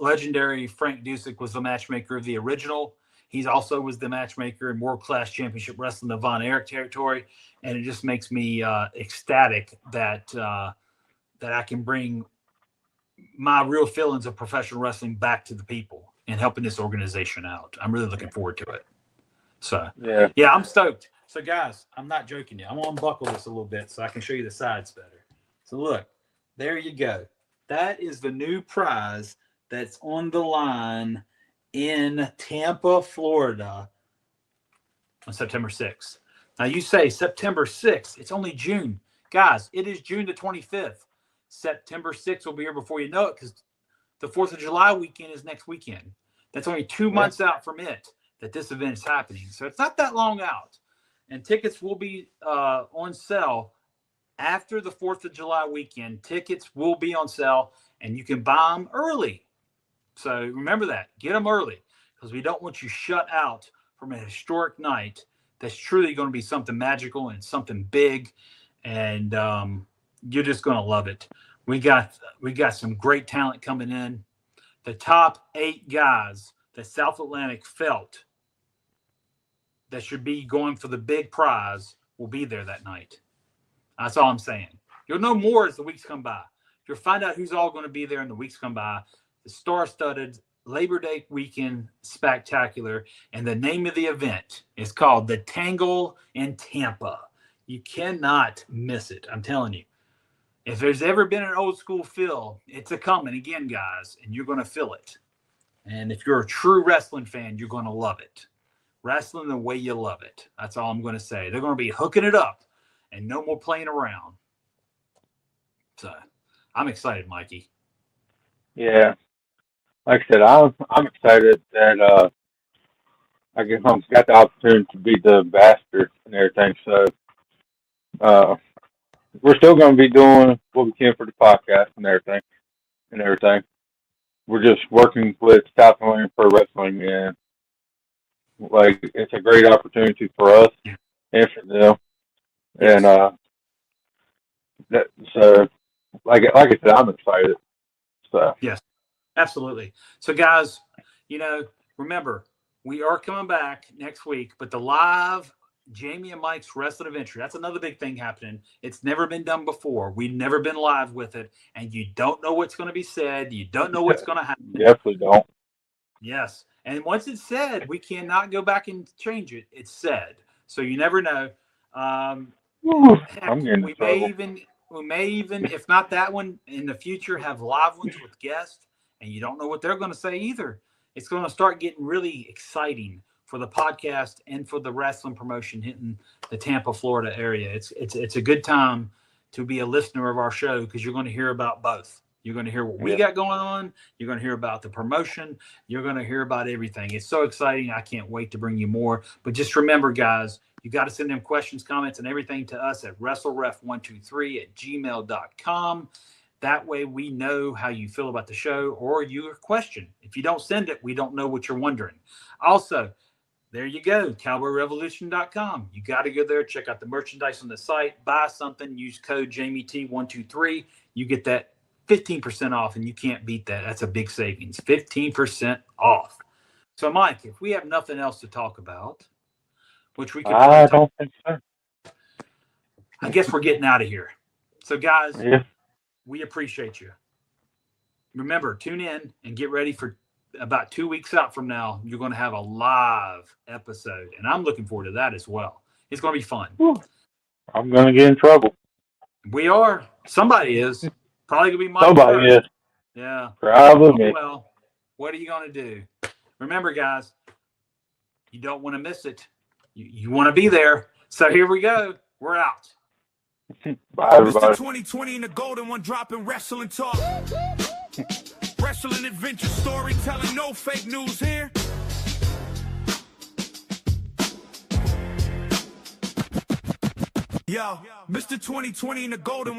A: legendary Frank Dusek was the matchmaker of the original. He also was the matchmaker in World Class Championship Wrestling, the Von Erich territory. And it just makes me ecstatic that I can bring my real feelings of professional wrestling back to the people and helping this organization out. I'm really looking forward to it. So, yeah, I'm stoked. So, guys, I'm not joking you. I'm going to unbuckle this a little bit so I can show you the sides better. So, look, there you go. That is the new prize that's on the line in Tampa, Florida on September 6th. Now, you say September 6th. It's only June. Guys, it is June the 25th. September 6th will be here before you know it, because the 4th of July weekend is next weekend. That's only 2 months out from it that this event is happening. So it's not that long out. And tickets will be on sale after the 4th of July weekend. Tickets will be on sale, and you can buy them early. So remember that. Get them early, because we don't want you shut out from a historic night that's truly going to be something magical and something big, and you're just going to love it. We got some great talent coming in. The top 8 guys that South Atlantic felt that should be going for the big prize will be there that night. That's all I'm saying. You'll know more as the weeks come by. You'll find out who's all going to be there in the weeks come by. The star-studded Labor Day weekend spectacular, and the name of the event is called the Tangle in Tampa. You cannot miss it. I'm telling you. If there's ever been an old school feel, it's a coming again, guys, and you're going to feel it. And if you're a true wrestling fan, you're going to love it. Wrestling the way you love it. That's all I'm going to say. They're going to be hooking it up and no more playing around. So I'm excited, Mikey.
B: Yeah. Like I said, I'm excited that I guess I've got the opportunity to be the ambassador and everything. So we're still going to be doing what we can for the podcast and everything. We're just working with South Carolina Pro Wrestling, and like it's a great opportunity for us and for them. And so like I said, I'm excited. So
A: yes, absolutely. So guys, remember, we are coming back next week, but the live Jamie and Mike's Wrestling Adventure, that's another big thing happening. It's never been done before. We've never been live with it, and you don't know what's going to be said. You don't know what's going to happen.
B: Definitely don't.
A: Yes. And once it's said, we cannot go back and change it. It's said. So you never know. Heck, we may even, if not that one, in the future have live ones with guests, and you don't know what they're going to say either. It's going to start getting really exciting for the podcast and for the wrestling promotion hitting the Tampa, Florida area. It's a good time to be a listener of our show because you're going to hear about both. You're going to hear what we got going on. You're going to hear about the promotion. You're going to hear about everything. It's so exciting. I can't wait to bring you more. But just remember, guys, you got to send them questions, comments, and everything to us at WrestleRef123@gmail.com. That way we know how you feel about the show or your question. If you don't send it, we don't know what you're wondering. Also, there you go, CowboyRevolution.com. You got to go there, check out the merchandise on the site, buy something, use code JamieT123. You get that 15% off, and you can't beat that. That's a big savings, 15% off. So, Mike, if we have nothing else to talk about, which we can
B: I don't think so.
A: I guess we're getting out of here. So, guys, we appreciate you. Remember, tune in and get ready for about 2 weeks out from now. You're going to have a live episode, and I'm looking forward to that as well. It's going to be fun.
B: I'm going to get in trouble.
A: We are. Somebody is. Probably going to be Mike.
B: Somebody is.
A: Yeah.
B: Probably me.
A: Well, what are you going to do? Remember, guys, you don't want to miss it. You want to be there. So here we go. We're out.
B: Bye, everybody.
C: Mr. 2020 and the golden one dropping wrestling talk. Wrestling adventure storytelling, no fake news here. Yo, Mr. 2020 and the golden one.